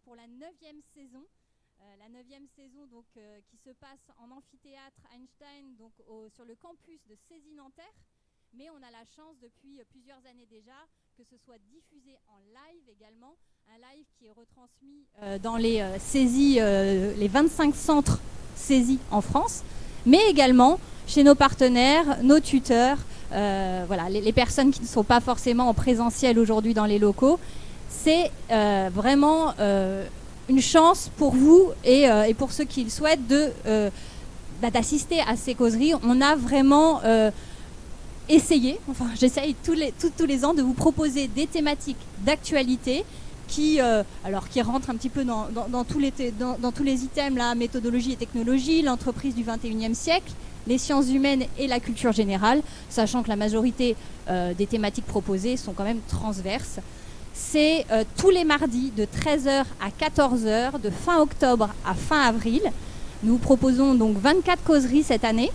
pour la 9e saison. La 9e saison donc, qui se passe en amphithéâtre Einstein donc, sur le campus de Césy-Nanterre. Mais on a la chance depuis plusieurs années déjà que ce soit diffusé en live également. Un live qui est retransmis dans les Césy, les 25 centres Césy en France, mais également chez nos partenaires, nos tuteurs, voilà, les personnes qui ne sont pas forcément en présentiel aujourd'hui dans les locaux. C'est vraiment une chance pour vous et pour ceux qui le souhaitent d'assister à ces causeries. On a vraiment essayé, enfin j'essaye tous les ans de vous proposer des thématiques d'actualité qui rentrent un petit peu dans tous les items, la méthodologie et technologie, l'entreprise du 21e siècle, les sciences humaines et la culture générale, sachant que la majorité des thématiques proposées sont quand même transverses. C'est tous les mardis de 13h à 14h, de fin octobre à fin avril. Nous proposons donc 24 causeries cette année.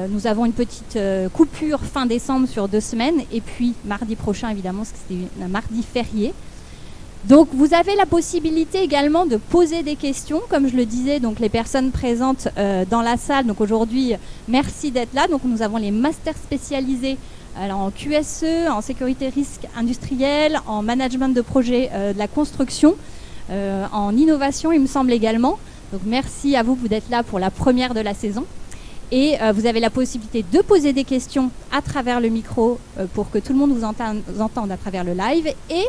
Nous avons une petite coupure fin décembre sur 2 semaines et puis mardi prochain évidemment parce que c'est un mardi férié. Donc vous avez la possibilité également de poser des questions, comme je le disais, donc les personnes présentes dans la salle. Donc aujourd'hui, merci d'être là. Donc nous avons les masters spécialisés alors, en QSE, en sécurité risque industriel, en management de projet de la construction, en innovation il me semble également. Donc merci à vous d'être là pour la première de la saison. Et vous avez la possibilité de poser des questions à travers le micro pour que tout le monde vous entende à travers le live. Et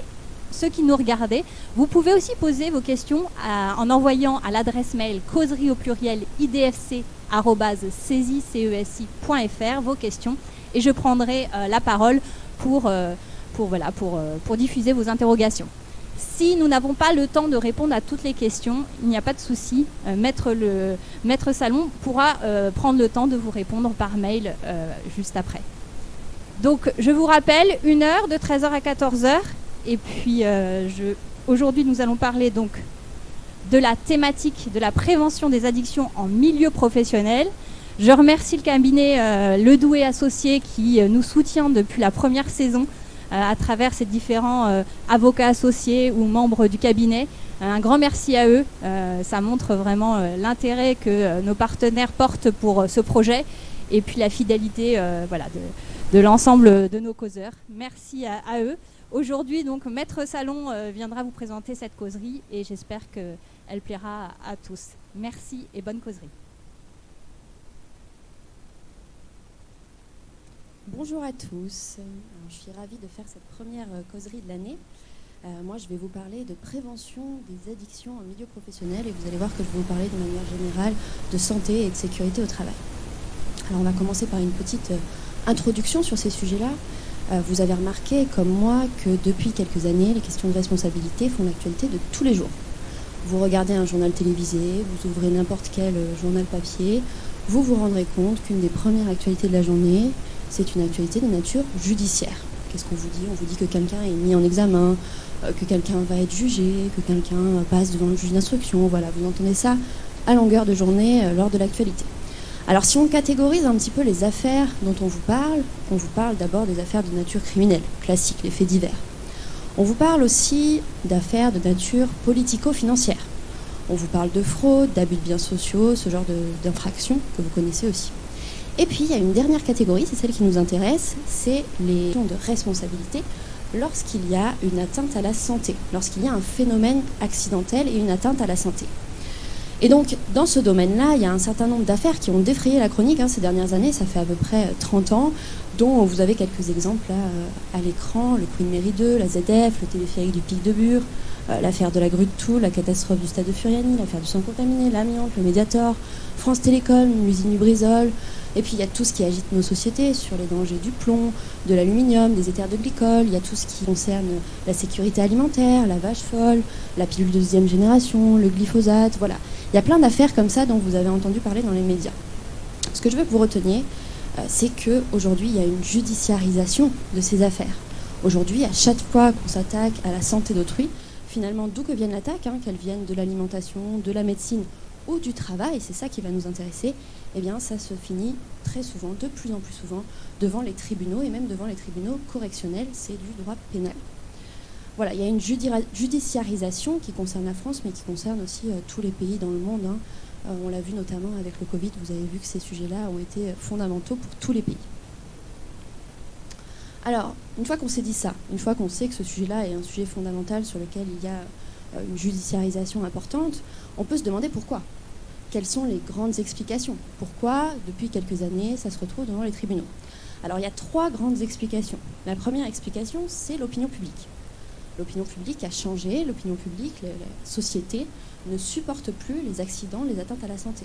ceux qui nous regardaient, vous pouvez aussi poser vos questions en envoyant à l'adresse mail causerie au pluriel idfc@cesi.fr vos questions et je prendrai la parole pour diffuser vos interrogations. Si nous n'avons pas le temps de répondre à toutes les questions, il n'y a pas de souci. Maître Salon pourra prendre le temps de vous répondre par mail juste après. Donc, je vous rappelle, 1 heure de 13h à 14h. Et puis, aujourd'hui, nous allons parler donc de la thématique de la prévention des addictions en milieu professionnel. Je remercie le cabinet Ledoué Associés qui nous soutient depuis la première saison à travers ces différents avocats associés ou membres du cabinet. Un grand merci à eux. Ça montre vraiment l'intérêt que nos partenaires portent pour ce projet et puis la fidélité de l'ensemble de nos causeurs. Merci à eux. Aujourd'hui, donc, Maître Salon viendra vous présenter cette causerie et j'espère qu'elle plaira à tous. Merci et bonne causerie. Bonjour à tous. Alors, je suis ravie de faire cette première causerie de l'année. Moi, je vais vous parler de prévention des addictions en milieu professionnel et vous allez voir que je vais vous parler de manière générale de santé et de sécurité au travail. Alors, on va commencer par une petite introduction sur ces sujets-là. Vous avez remarqué, comme moi, que depuis quelques années, les questions de responsabilité font l'actualité de tous les jours. Vous regardez un journal télévisé, vous ouvrez n'importe quel journal papier, vous vous rendrez compte qu'une des premières actualités de la journée, c'est une actualité de nature judiciaire. Qu'est-ce qu'on vous dit ? On vous dit que quelqu'un est mis en examen, que quelqu'un va être jugé, que quelqu'un passe devant le juge d'instruction. Voilà, vous entendez ça à longueur de journée lors de l'actualité. Alors si on catégorise un petit peu les affaires dont on vous parle d'abord des affaires de nature criminelle, classiques, les faits divers. On vous parle aussi d'affaires de nature politico-financière. On vous parle de fraude, d'abus de biens sociaux, ce genre d'infractions que vous connaissez aussi. Et puis il y a une dernière catégorie, c'est celle qui nous intéresse, c'est les questions de responsabilité lorsqu'il y a une atteinte à la santé, lorsqu'il y a un phénomène accidentel et une atteinte à la santé. Et donc, dans ce domaine-là, il y a un certain nombre d'affaires qui ont défrayé la chronique ces dernières années, ça fait à peu près 30 ans, dont vous avez quelques exemples là, à l'écran, le Queen Mary 2, la ZF, le téléphérique du Pic de Bure, l'affaire de la grue de Toul, la catastrophe du stade de Furiani, l'affaire du sang contaminé, l'amiante, le Mediator, France Télécom, l'usine Lubrizol, et puis il y a tout ce qui agite nos sociétés sur les dangers du plomb, de l'aluminium, des éthers de glycol, il y a tout ce qui concerne la sécurité alimentaire, la vache folle, la pilule de 2e génération, le glyphosate, voilà. Il y a plein d'affaires comme ça dont vous avez entendu parler dans les médias. Ce que je veux que vous reteniez, c'est qu'aujourd'hui, il y a une judiciarisation de ces affaires. Aujourd'hui, à chaque fois qu'on s'attaque à la santé d'autrui, finalement, d'où que vienne l'attaque, qu'elle vienne de l'alimentation, de la médecine ou du travail, c'est ça qui va nous intéresser, eh bien, ça se finit très souvent, de plus en plus souvent, devant les tribunaux et même devant les tribunaux correctionnels, c'est du droit pénal. voilà, il y a une judiciarisation qui concerne la France, mais qui concerne aussi tous les pays dans le monde, hein. On l'a vu notamment avec le Covid, vous avez vu que ces sujets-là ont été fondamentaux pour tous les pays. Alors, une fois qu'on s'est dit ça, une fois qu'on sait que ce sujet-là est un sujet fondamental sur lequel il y a une judiciarisation importante, on peut se demander pourquoi. Quelles sont les grandes explications? Pourquoi, depuis quelques années, ça se retrouve devant les tribunaux? Alors, il y a 3 grandes explications. La première explication, c'est l'opinion publique. L'opinion publique a changé, l'opinion publique, la société, ne supporte plus les accidents, les atteintes à la santé.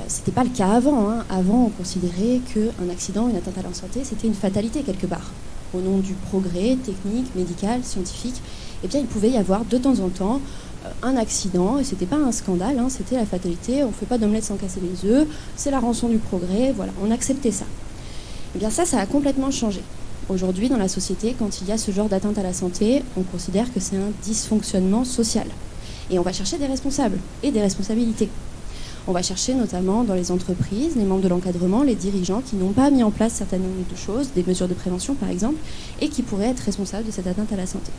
Ce n'était pas le cas avant, hein. Avant, on considérait qu'un accident, une atteinte à la santé, c'était une fatalité quelque part. Au nom du progrès technique, médical, scientifique, eh bien, il pouvait y avoir de temps en temps un accident, et ce n'était pas un scandale, hein, c'était la fatalité, on ne fait pas d'omelette sans casser les œufs, c'est la rançon du progrès, voilà, on acceptait ça. Eh bien ça a complètement changé. Aujourd'hui, dans la société, quand il y a ce genre d'atteinte à la santé, on considère que c'est un dysfonctionnement social. Et on va chercher des responsables et des responsabilités. On va chercher notamment dans les entreprises, les membres de l'encadrement, les dirigeants qui n'ont pas mis en place certaines choses, des mesures de prévention par exemple, et qui pourraient être responsables de cette atteinte à la santé.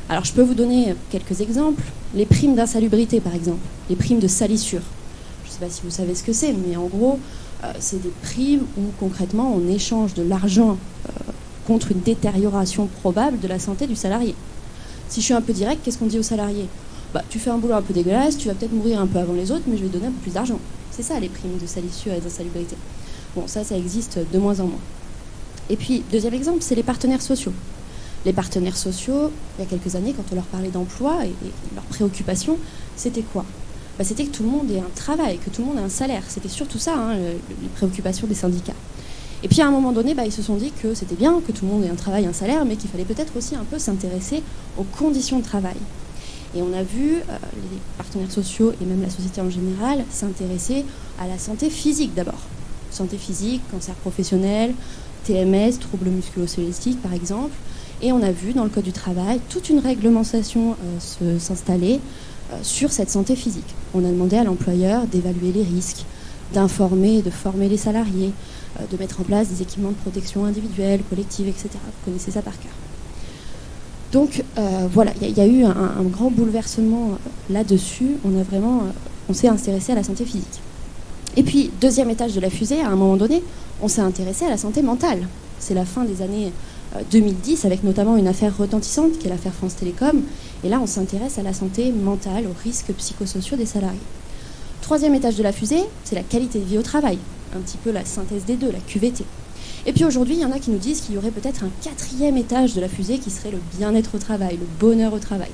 Alors je peux vous donner quelques exemples. Les primes d'insalubrité par exemple, les primes de salissure. Je ne sais pas si vous savez ce que c'est, mais en gros, c'est des primes où concrètement on échange de l'argent contre une détérioration probable de la santé du salarié. Si je suis un peu direct, qu'est-ce qu'on dit aux salariés? Tu fais un boulot un peu dégueulasse, tu vas peut-être mourir un peu avant les autres, mais je vais te donner un peu plus d'argent. C'est ça les primes de salissure et d'insalubrité. Bon, ça existe de moins en moins. Et puis, deuxième exemple, c'est les partenaires sociaux. Les partenaires sociaux, il y a quelques années, quand on leur parlait d'emploi et leurs préoccupations, c'était quoi? C'était que tout le monde ait un travail, que tout le monde ait un salaire. C'était surtout ça, hein, les préoccupations des syndicats. Et puis à un moment donné, ils se sont dit que c'était bien que tout le monde ait un travail, un salaire, mais qu'il fallait peut-être aussi un peu s'intéresser aux conditions de travail. Et on a vu les partenaires sociaux et même la société en général s'intéresser à la santé physique d'abord. Santé physique, cancer professionnel, TMS, troubles musculo-squelettiques par exemple. Et on a vu dans le Code du travail toute une réglementation s'installer sur cette santé physique. On a demandé à l'employeur d'évaluer les risques, d'informer et de former les salariés, de mettre en place des équipements de protection individuelle, collective, etc. Vous connaissez ça par cœur. Donc voilà, il y a eu un grand bouleversement là-dessus. On s'est intéressé à la santé physique. Et puis, deuxième étage de la fusée, à un moment donné, on s'est intéressé à la santé mentale. C'est la fin des années 2010, avec notamment une affaire retentissante, qui est l'affaire France Télécom. Et là, on s'intéresse à la santé mentale, aux risques psychosociaux des salariés. Troisième étage de la fusée, c'est la qualité de vie au travail. Un petit peu la synthèse des deux, la QVT. Et puis aujourd'hui, il y en a qui nous disent qu'il y aurait peut-être un 4e étage de la fusée qui serait le bien-être au travail, le bonheur au travail.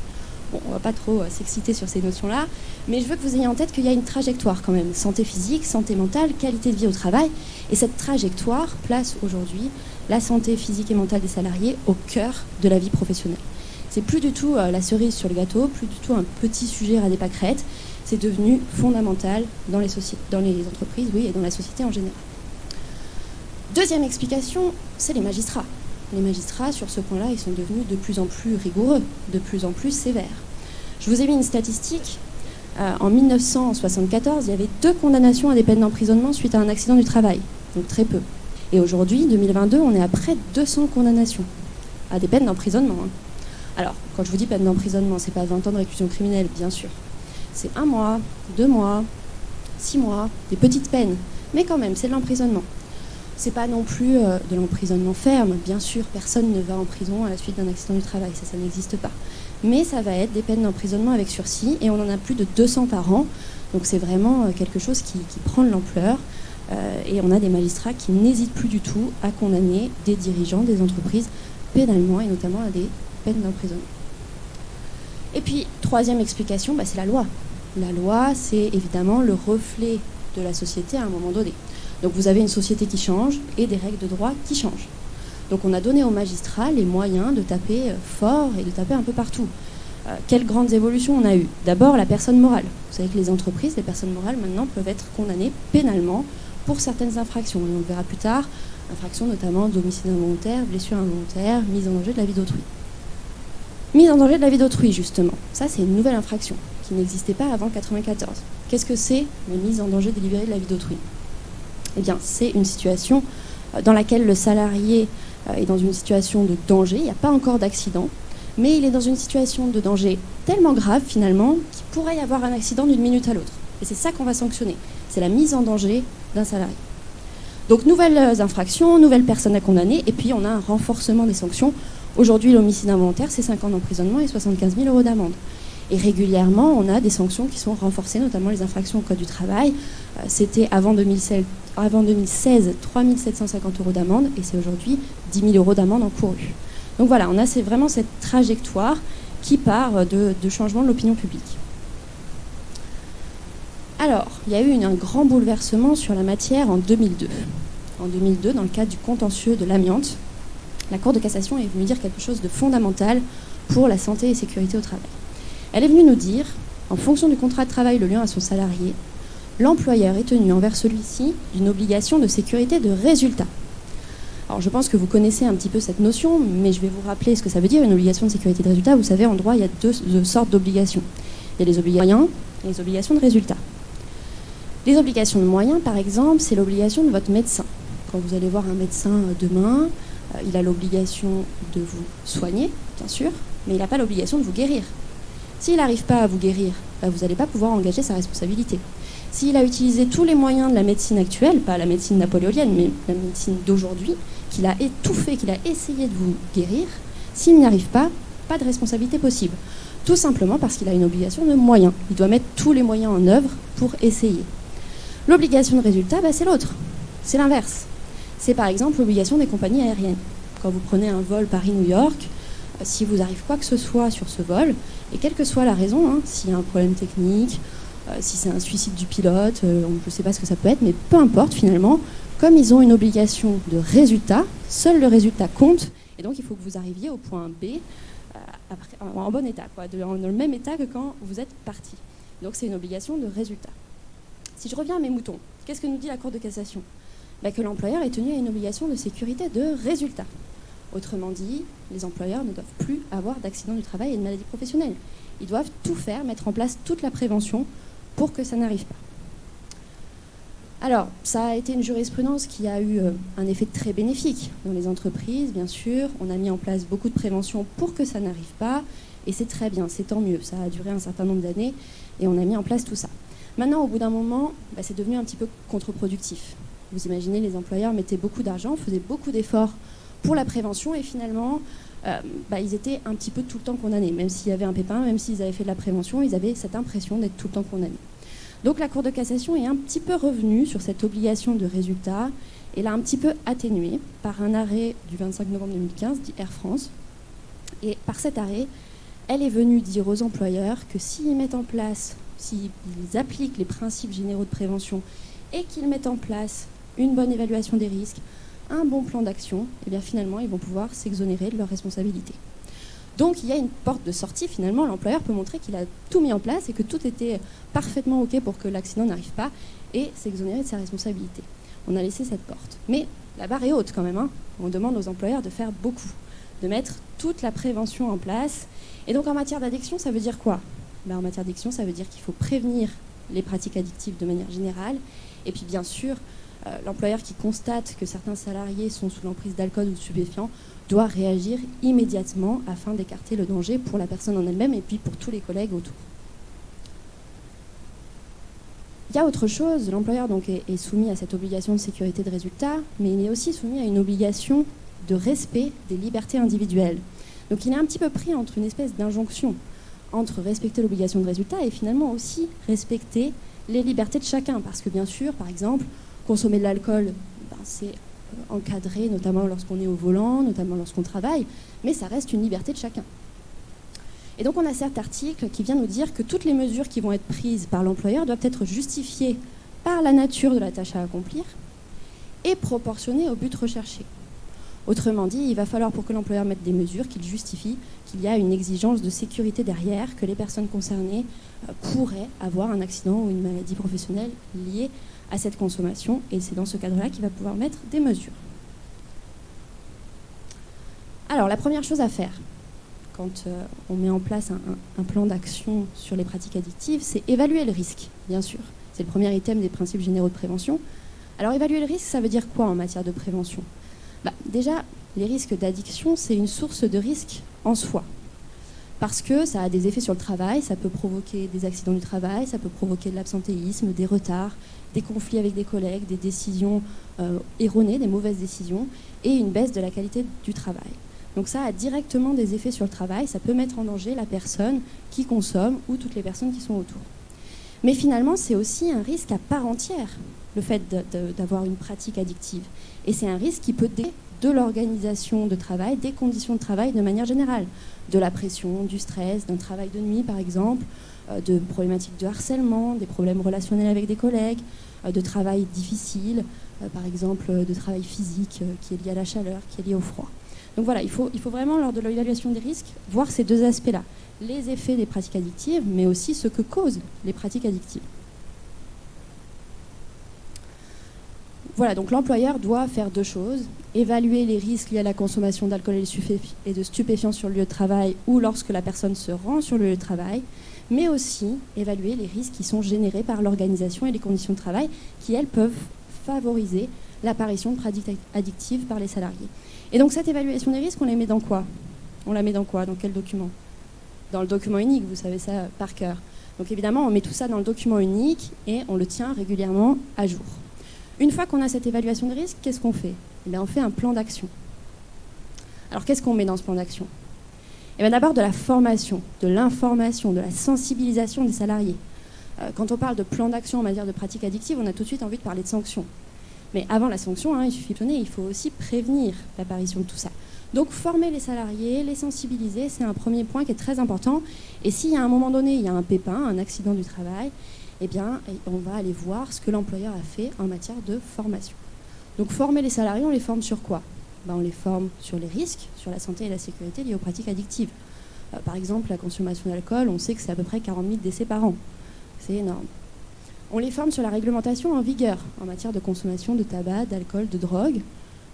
Bon, on ne va pas trop s'exciter sur ces notions-là, mais je veux que vous ayez en tête qu'il y a une trajectoire quand même. Santé physique, santé mentale, qualité de vie au travail. Et cette trajectoire place aujourd'hui la santé physique et mentale des salariés au cœur de la vie professionnelle. C'est plus du tout la cerise sur le gâteau, plus du tout un petit sujet à des pâquerettes. C'est devenu fondamental dans les entreprises, oui, et dans la société en général. Deuxième explication, c'est les magistrats. Les magistrats, sur ce point-là, ils sont devenus de plus en plus rigoureux, de plus en plus sévères. Je vous ai mis une statistique. En 1974, il y avait 2 condamnations à des peines d'emprisonnement suite à un accident du travail, donc très peu. Et aujourd'hui, 2022, on est à près de 200 condamnations à des peines d'emprisonnement. Hein. Alors, quand je vous dis peine d'emprisonnement, c'est pas 20 ans de réclusion criminelle, bien sûr. C'est 1 mois, 2 mois, 6 mois, des petites peines. Mais quand même, c'est de l'emprisonnement. C'est pas non plus de l'emprisonnement ferme, bien sûr, personne ne va en prison à la suite d'un accident du travail, ça n'existe pas. Mais ça va être des peines d'emprisonnement avec sursis, et on en a plus de 200 par an, donc c'est vraiment quelque chose qui prend de l'ampleur, et on a des magistrats qui n'hésitent plus du tout à condamner des dirigeants, des entreprises, pénalement, et notamment à des peines d'emprisonnement. Et puis, troisième explication, c'est la loi. La loi, c'est évidemment le reflet de la société à un moment donné. Donc vous avez une société qui change et des règles de droit qui changent. Donc on a donné aux magistrats les moyens de taper fort et de taper un peu partout. Quelles grandes évolutions on a eues? D'abord la personne morale. Vous savez que les entreprises, les personnes morales maintenant peuvent être condamnées pénalement pour certaines infractions. Et on le verra plus tard, infractions notamment d'homicide involontaire, blessure involontaire, mise en danger de la vie d'autrui. Mise en danger de la vie d'autrui, justement. Ça, c'est une nouvelle infraction qui n'existait pas avant 1994. Qu'est-ce que c'est la mise en danger délibérée de la vie d'autrui? Eh bien, c'est une situation dans laquelle le salarié est dans une situation de danger. Il n'y a pas encore d'accident, mais il est dans une situation de danger tellement grave finalement qu'il pourrait y avoir un accident d'une minute à l'autre. Et c'est ça qu'on va sanctionner, c'est la mise en danger d'un salarié. Donc nouvelles infractions, nouvelles personnes à condamner, et puis on a un renforcement des sanctions. Aujourd'hui, l'homicide involontaire, c'est 5 ans d'emprisonnement et 75 000 € d'amende. Et régulièrement, on a des sanctions qui sont renforcées, notamment les infractions au Code du travail. C'était avant 2016, 3 750 € d'amende, et c'est aujourd'hui 10 000 € d'amende encourue. Donc voilà, on a vraiment cette trajectoire qui part de changement de l'opinion publique. Alors, il y a eu un grand bouleversement sur la matière en 2002. En 2002, dans le cadre du contentieux de l'amiante, la Cour de cassation est venue dire quelque chose de fondamental pour la santé et sécurité au travail. Elle est venue nous dire, en fonction du contrat de travail le liant à son salarié, l'employeur est tenu envers celui-ci d'une obligation de sécurité de résultat. Alors je pense que vous connaissez un petit peu cette notion, mais je vais vous rappeler ce que ça veut dire, une obligation de sécurité de résultat. Vous savez, en droit, il y a deux sortes d'obligations. Il y a les obligations de moyens et les obligations de résultat. Les obligations de moyens, par exemple, c'est l'obligation de votre médecin. Quand vous allez voir un médecin demain, il a l'obligation de vous soigner, bien sûr, mais il n'a pas l'obligation de vous guérir. S'il n'arrive pas à vous guérir, vous n'allez pas pouvoir engager sa responsabilité. S'il a utilisé tous les moyens de la médecine actuelle, pas la médecine napoléonienne, mais la médecine d'aujourd'hui, qu'il a tout fait, qu'il a essayé de vous guérir, s'il n'y arrive pas, pas de responsabilité possible. Tout simplement parce qu'il a une obligation de moyens. Il doit mettre tous les moyens en œuvre pour essayer. L'obligation de résultat, c'est l'autre. C'est l'inverse. C'est par exemple l'obligation des compagnies aériennes. Quand vous prenez un vol Paris-New York, si vous arrive quoi que ce soit sur ce vol, et quelle que soit la raison, s'il y a un problème technique, si c'est un suicide du pilote, je ne sais pas ce que ça peut être, mais peu importe finalement, comme ils ont une obligation de résultat, seul le résultat compte, et donc il faut que vous arriviez au point B en bon état, dans le même état que quand vous êtes parti. Donc c'est une obligation de résultat. Si je reviens à mes moutons, qu'est-ce que nous dit la Cour de cassation ? Que l'employeur est tenu à une obligation de sécurité de résultat. Autrement dit, les employeurs ne doivent plus avoir d'accidents du travail et de maladies professionnelles. Ils doivent tout faire, mettre en place toute la prévention pour que ça n'arrive pas. Alors, ça a été une jurisprudence qui a eu un effet très bénéfique dans les entreprises, bien sûr. On a mis en place beaucoup de prévention pour que ça n'arrive pas, et c'est très bien, c'est tant mieux. Ça a duré un certain nombre d'années, et on a mis en place tout ça. Maintenant, au bout d'un moment, c'est devenu un petit peu contre-productif. Vous imaginez, les employeurs mettaient beaucoup d'argent, faisaient beaucoup d'efforts pour la prévention, et finalement, ils étaient un petit peu tout le temps condamnés. Même s'il y avait un pépin, même s'ils avaient fait de la prévention, ils avaient cette impression d'être tout le temps condamnés. Donc la Cour de cassation est un petit peu revenue sur cette obligation de résultat et l'a un petit peu atténuée par un arrêt du 25 novembre 2015, dit Air France. Et par cet arrêt, elle est venue dire aux employeurs que s'ils mettent en place, s'ils appliquent les principes généraux de prévention et qu'ils mettent en place une bonne évaluation des risques, un bon plan d'action, et bien finalement, ils vont pouvoir s'exonérer de leurs responsabilités. Donc, il y a une porte de sortie. Finalement, l'employeur peut montrer qu'il a tout mis en place et que tout était parfaitement OK pour que l'accident n'arrive pas et s'exonérer de sa responsabilité. On a laissé cette porte. Mais la barre est haute quand même. On demande aux employeurs de faire beaucoup, de mettre toute la prévention en place. Et donc, en matière d'addiction, ça veut dire quoi ? En matière d'addiction, ça veut dire qu'il faut prévenir les pratiques addictives de manière générale. Et puis, bien sûr, l'employeur qui constate que certains salariés sont sous l'emprise d'alcool ou de stupéfiants doit réagir immédiatement afin d'écarter le danger pour la personne en elle-même et puis pour tous les collègues autour. Il y a autre chose, l'employeur donc est soumis à cette obligation de sécurité de résultat, mais il est aussi soumis à une obligation de respect des libertés individuelles. Donc il est un petit peu pris entre une espèce d'injonction entre respecter l'obligation de résultat et finalement aussi respecter les libertés de chacun. Parce que bien sûr, par exemple, consommer de l'alcool, c'est encadré, notamment lorsqu'on est au volant, notamment lorsqu'on travaille, mais ça reste une liberté de chacun. Et donc on a cet article qui vient nous dire que toutes les mesures qui vont être prises par l'employeur doivent être justifiées par la nature de la tâche à accomplir et proportionnées au but recherché. Autrement dit, il va falloir pour que l'employeur mette des mesures qu'il justifie qu'il y a une exigence de sécurité derrière, que les personnes concernées pourraient avoir un accident ou une maladie professionnelle liée à cette consommation, et c'est dans ce cadre-là qu'il va pouvoir mettre des mesures. Alors, la première chose à faire, quand on met en place un plan d'action sur les pratiques addictives, c'est évaluer le risque, bien sûr. C'est le premier item des principes généraux de prévention. Alors, évaluer le risque, ça veut dire quoi en matière de prévention ? Déjà, les risques d'addiction, c'est une source de risque en soi. parce que ça a des effets sur le travail, ça peut provoquer des accidents du travail, ça peut provoquer de l'absentéisme, des retards, des conflits avec des collègues, des décisions erronées, des mauvaises décisions, et une baisse de la qualité du travail. Donc ça a directement des effets sur le travail, ça peut mettre en danger la personne qui consomme ou toutes les personnes qui sont autour. Mais finalement, c'est aussi un risque à part entière, le fait d'avoir une pratique addictive. Et c'est un risque qui peut dépendre de l'organisation de travail, des conditions de travail de manière générale, de la pression, du stress, d'un travail de nuit par exemple, de problématiques de harcèlement, des problèmes relationnels avec des collègues, de travail difficile, par exemple de travail physique qui est lié à la chaleur, qui est lié au froid. Donc voilà, il faut vraiment, lors de l'évaluation des risques, voir ces deux aspects-là. Les effets des pratiques addictives, mais aussi ce que causent les pratiques addictives. Voilà, donc l'employeur doit faire deux choses. Évaluer les risques liés à la consommation d'alcool et de stupéfiants sur le lieu de travail ou lorsque la personne se rend sur le lieu de travail, mais aussi évaluer les risques qui sont générés par l'organisation et les conditions de travail qui, elles, peuvent favoriser l'apparition de pratiques addictives par les salariés. Et donc cette évaluation des risques, on la met dans quoi ? On la met dans quoi ? Dans quel document ? Dans le document unique, vous savez ça par cœur. Donc évidemment, on met tout ça dans le document unique et on le tient régulièrement à jour. Une fois qu'on a cette évaluation des risques, qu'est-ce qu'on fait ? Eh bien, on fait un plan d'action. Alors qu'est-ce qu'on met dans ce plan d'action ? Eh bien, d'abord de la formation, de l'information, de la sensibilisation des salariés. Quand on parle de plan d'action en matière de pratiques addictives, on a tout de suite envie de parler de sanctions. Mais avant la sanction, il suffit de donner, il faut aussi prévenir l'apparition de tout ça. Donc former les salariés, les sensibiliser, c'est un premier point qui est très important. Et s'il y a un moment donné, il y a un pépin, un accident du travail, eh bien, on va aller voir ce que l'employeur a fait en matière de formation. Donc former les salariés, on les forme sur quoi ? On les forme sur les risques, sur la santé et la sécurité liées aux pratiques addictives. Par exemple, la consommation d'alcool, on sait que c'est à peu près 40 000 décès par an. C'est énorme. On les forme sur la réglementation en vigueur en matière de consommation de tabac, d'alcool, de drogue.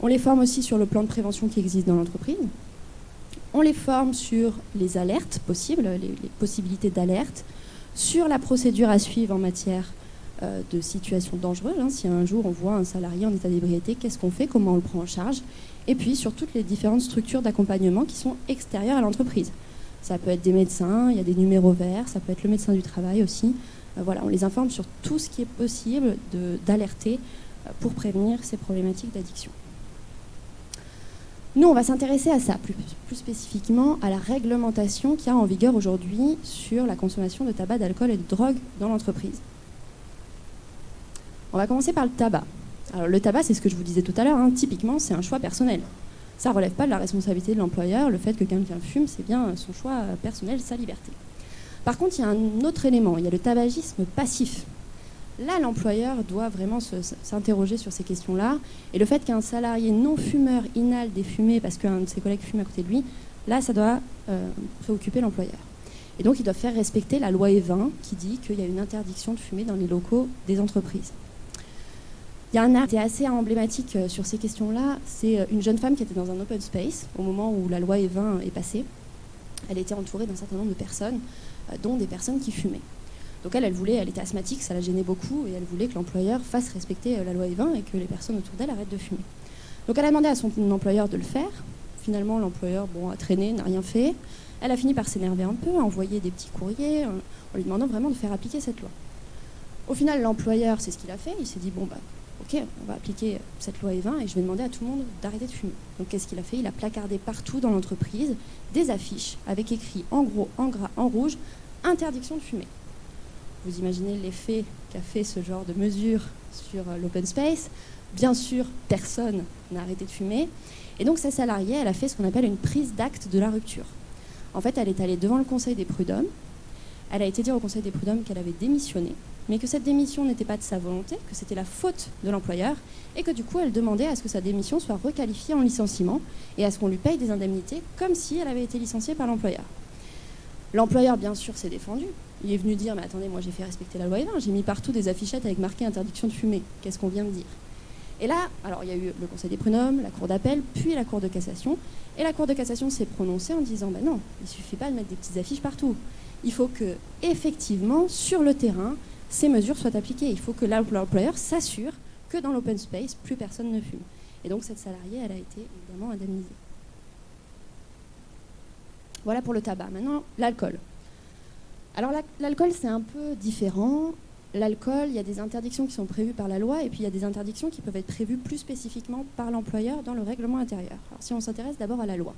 On les forme aussi sur le plan de prévention qui existe dans l'entreprise. On les forme sur les alertes possibles, les possibilités d'alerte, sur la procédure à suivre en matière de situations dangereuses. Si un jour on voit un salarié en état d'ébriété, qu'est-ce qu'on fait, comment on le prend en charge, et puis sur toutes les différentes structures d'accompagnement qui sont extérieures à l'entreprise. Ça peut être des médecins, il y a des numéros verts, ça peut être le médecin du travail aussi. Voilà, on les informe sur tout ce qui est possible d'alerter pour prévenir ces problématiques d'addiction. Nous, on va s'intéresser à ça, plus spécifiquement à la réglementation qu'il y a en vigueur aujourd'hui sur la consommation de tabac, d'alcool et de drogue dans l'entreprise. On va commencer par le tabac. Alors, le tabac, c'est ce que je vous disais tout à l'heure, typiquement, c'est un choix personnel. Ça ne relève pas de la responsabilité de l'employeur. Le fait que quelqu'un fume, c'est bien son choix personnel, sa liberté. Par contre, il y a un autre élément, il y a le tabagisme passif. Là, l'employeur doit vraiment s'interroger sur ces questions-là. Et le fait qu'un salarié non-fumeur inhale des fumées parce qu'un de ses collègues fume à côté de lui, là, ça doit préoccuper l'employeur. Et donc, il doit faire respecter la loi E20 qui dit qu'il y a une interdiction de fumer dans les locaux des entreprises. Il y a un acte qui est assez emblématique sur ces questions-là. C'est une jeune femme qui était dans un open space au moment où la loi E20 est passée. Elle était entourée d'un certain nombre de personnes, dont des personnes qui fumaient. Donc elle était asthmatique, ça la gênait beaucoup, et elle voulait que l'employeur fasse respecter la loi E20 et que les personnes autour d'elle arrêtent de fumer. Donc elle a demandé à son employeur de le faire. Finalement, l'employeur a traîné, n'a rien fait. Elle a fini par s'énerver un peu, envoyer des petits courriers en lui demandant vraiment de faire appliquer cette loi. Au final, l'employeur, c'est ce qu'il a fait. Il s'est dit, ok, on va appliquer cette loi E20 et je vais demander à tout le monde d'arrêter de fumer. Donc qu'est-ce qu'il a fait ? Il a placardé partout dans l'entreprise des affiches avec écrit en gros, en gras, en rouge, interdiction de fumer. Vous imaginez l'effet qu'a fait ce genre de mesure sur l'open space. Bien sûr, personne n'a arrêté de fumer. Et donc, sa salariée, elle a fait ce qu'on appelle une prise d'acte de la rupture. En fait, elle est allée devant le Conseil des prud'hommes. Elle a été dire au Conseil des prud'hommes qu'elle avait démissionné, mais que cette démission n'était pas de sa volonté, que c'était la faute de l'employeur, et que du coup, elle demandait à ce que sa démission soit requalifiée en licenciement et à ce qu'on lui paye des indemnités comme si elle avait été licenciée par l'employeur. L'employeur, bien sûr, s'est défendu. Il est venu dire, mais attendez, moi j'ai fait respecter la loi E20, j'ai mis partout des affichettes avec marqué interdiction de fumer. Qu'est-ce qu'on vient de dire ? Et là, alors il y a eu le Conseil des prud'hommes, la Cour d'appel, puis la Cour de cassation. Et la Cour de cassation s'est prononcée en disant, non, il ne suffit pas de mettre des petites affiches partout. Il faut que, effectivement, sur le terrain, ces mesures soient appliquées. Il faut que l'employeur s'assure que dans l'open space, plus personne ne fume. Et donc cette salariée, elle a été évidemment indemnisée. Voilà pour le tabac. Maintenant, l'alcool. Alors l'alcool, c'est un peu différent. L'alcool, il y a des interdictions qui sont prévues par la loi et puis il y a des interdictions qui peuvent être prévues plus spécifiquement par l'employeur dans le règlement intérieur. Alors si on s'intéresse d'abord à la loi.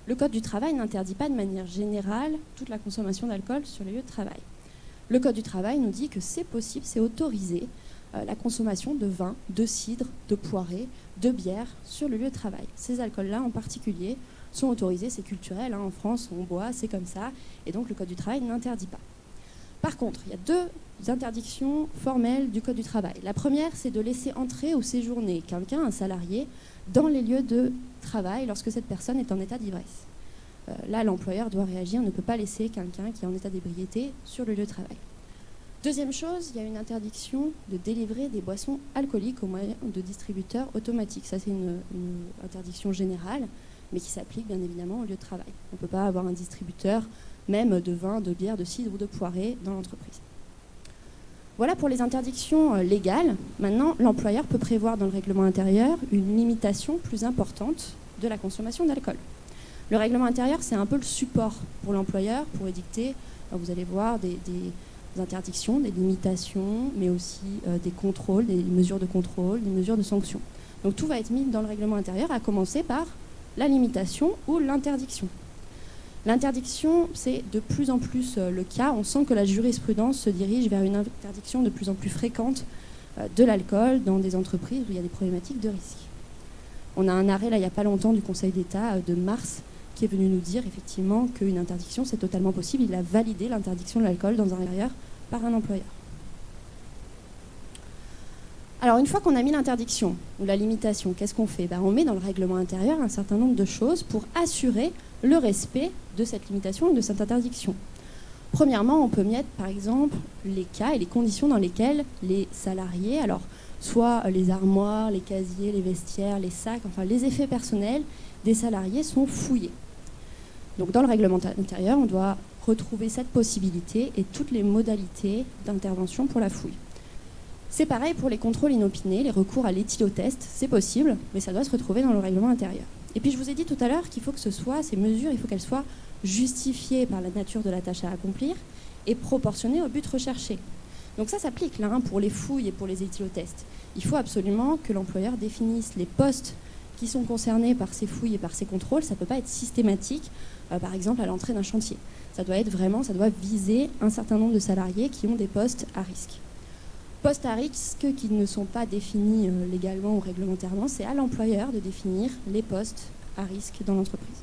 Le Code du travail n'interdit pas de manière générale toute la consommation d'alcool sur les lieux de travail. Le Code du travail nous dit que c'est possible, c'est autorisé la consommation de vin, de cidre, de poirée, de bière sur le lieu de travail. Ces alcools-là en particulier sont autorisés, c'est culturel, hein, en France on boit, c'est comme ça, et donc le Code du travail n'interdit pas. Par contre, il y a deux interdictions formelles du Code du travail. La première, c'est de laisser entrer ou séjourner quelqu'un, un salarié, dans les lieux de travail lorsque cette personne est en état d'ivresse. Là, l'employeur doit réagir, ne peut pas laisser quelqu'un qui est en état d'ébriété sur le lieu de travail. Deuxième chose, il y a une interdiction de délivrer des boissons alcooliques au moyen de distributeurs automatiques. Ça, c'est une interdiction générale, mais qui s'applique bien évidemment au lieu de travail. On ne peut pas avoir un distributeur, même de vin, de bière, de cidre ou de poirée dans l'entreprise. Voilà pour les interdictions légales. Maintenant, l'employeur peut prévoir dans le règlement intérieur une limitation plus importante de la consommation d'alcool. Le règlement intérieur, c'est un peu le support pour l'employeur pour édicter, vous allez voir, des interdictions, des limitations, mais aussi des contrôles, des mesures de contrôle, des mesures de sanction. Donc tout va être mis dans le règlement intérieur, à commencer par la limitation ou l'interdiction. L'interdiction, c'est de plus en plus le cas. On sent que la jurisprudence se dirige vers une interdiction de plus en plus fréquente de l'alcool dans des entreprises où il y a des problématiques de risque. On a un arrêt, là, il n'y a pas longtemps, du Conseil d'État de mars qui est venu nous dire effectivement qu'une interdiction, c'est totalement possible. Il a validé l'interdiction de l'alcool dans un intérieur par un employeur. Alors, une fois qu'on a mis l'interdiction ou la limitation, qu'est-ce qu'on fait ? On met dans le règlement intérieur un certain nombre de choses pour assurer le respect de cette limitation et de cette interdiction. Premièrement, on peut mettre, par exemple, les cas et les conditions dans lesquelles les salariés, alors soit les armoires, les casiers, les vestiaires, les sacs, enfin les effets personnels des salariés sont fouillés. Donc dans le règlement intérieur, on doit retrouver cette possibilité et toutes les modalités d'intervention pour la fouille. C'est pareil pour les contrôles inopinés, les recours à l'éthylotest, c'est possible, mais ça doit se retrouver dans le règlement intérieur. Et puis je vous ai dit tout à l'heure qu'il faut que ces mesures, il faut qu'elles soient justifiées par la nature de la tâche à accomplir et proportionnées au but recherché. Donc ça s'applique là, pour les fouilles et pour les éthylotests. Il faut absolument que l'employeur définisse les postes qui sont concernés par ces fouilles et par ces contrôles. Ça ne peut pas être systématique, par exemple à l'entrée d'un chantier. Ça doit viser un certain nombre de salariés qui ont des postes à risque. Postes à risque qui ne sont pas définis légalement ou réglementairement, c'est à l'employeur de définir les postes à risque dans l'entreprise.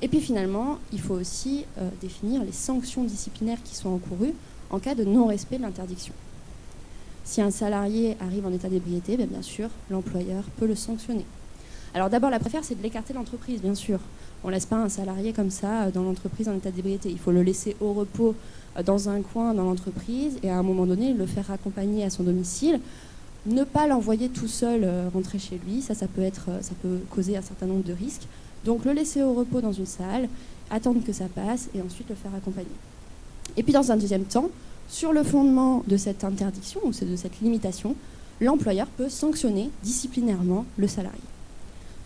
Et puis finalement, il faut aussi définir les sanctions disciplinaires qui sont encourues en cas de non-respect de l'interdiction. Si un salarié arrive en état d'ébriété, bien sûr, l'employeur peut le sanctionner. Alors d'abord, la préfère, c'est de l'écarter de l'entreprise, bien sûr. On ne laisse pas un salarié comme ça dans l'entreprise en état d'ébriété. Il faut le laisser au repos dans un coin dans l'entreprise et à un moment donné, le faire accompagner à son domicile. Ne pas l'envoyer tout seul rentrer chez lui, ça peut causer un certain nombre de risques. Donc le laisser au repos dans une salle, attendre que ça passe et ensuite le faire accompagner. Et puis dans un deuxième temps, sur le fondement de cette interdiction ou de cette limitation, l'employeur peut sanctionner disciplinairement le salarié.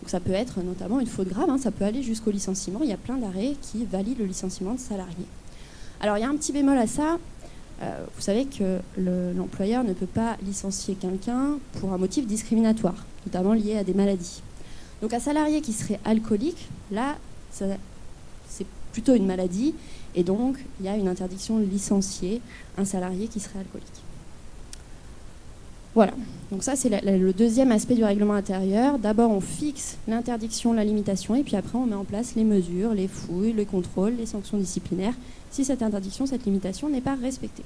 Donc ça peut être notamment une faute grave, ça peut aller jusqu'au licenciement. Il y a plein d'arrêts qui valident le licenciement de salariés. Alors il y a un petit bémol à ça. Vous savez que l'employeur ne peut pas licencier quelqu'un pour un motif discriminatoire, notamment lié à des maladies. Donc un salarié qui serait alcoolique, là, c'est plutôt une maladie, et donc il y a une interdiction de licencier un salarié qui serait alcoolique. Voilà, donc ça c'est le deuxième aspect du règlement intérieur. D'abord on fixe l'interdiction, la limitation, et puis après on met en place les mesures, les fouilles, les contrôles, les sanctions disciplinaires, si cette interdiction, cette limitation n'est pas respectée.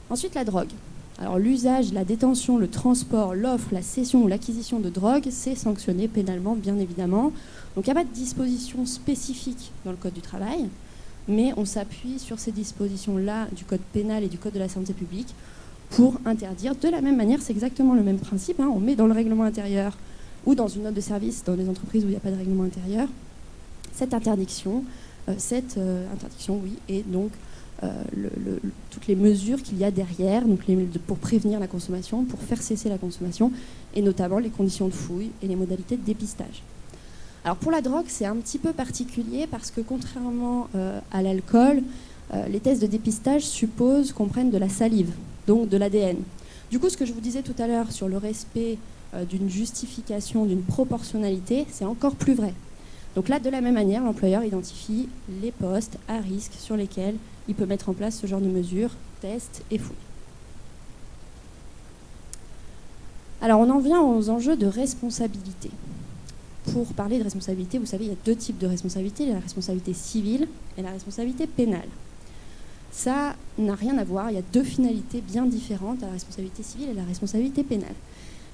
Ensuite la drogue. Alors l'usage, la détention, le transport, l'offre, la cession ou l'acquisition de drogue, c'est sanctionné pénalement, bien évidemment. Donc il n'y a pas de disposition spécifique dans le Code du travail, mais on s'appuie sur ces dispositions-là du Code pénal et du Code de la santé publique pour interdire. De la même manière, c'est exactement le même principe. On met dans le règlement intérieur ou dans une note de service dans les entreprises où il n'y a pas de règlement intérieur cette interdiction, et donc toutes les mesures qu'il y a derrière, donc pour prévenir la consommation, pour faire cesser la consommation, et notamment les conditions de fouille et les modalités de dépistage. Alors pour la drogue, c'est un petit peu particulier parce que contrairement à l'alcool, les tests de dépistage supposent qu'on prenne de la salive, donc de l'ADN. Du coup, ce que je vous disais tout à l'heure sur le respect d'une justification, d'une proportionnalité, c'est encore plus vrai. Donc là, de la même manière, l'employeur identifie les postes à risque sur lesquels il peut mettre en place ce genre de mesures, tests et fouilles. Alors on en vient aux enjeux de responsabilité. Pour parler de responsabilité, vous savez, il y a deux types de responsabilité, la responsabilité civile et la responsabilité pénale. Ça n'a rien à voir, il y a deux finalités bien différentes, la responsabilité civile et la responsabilité pénale.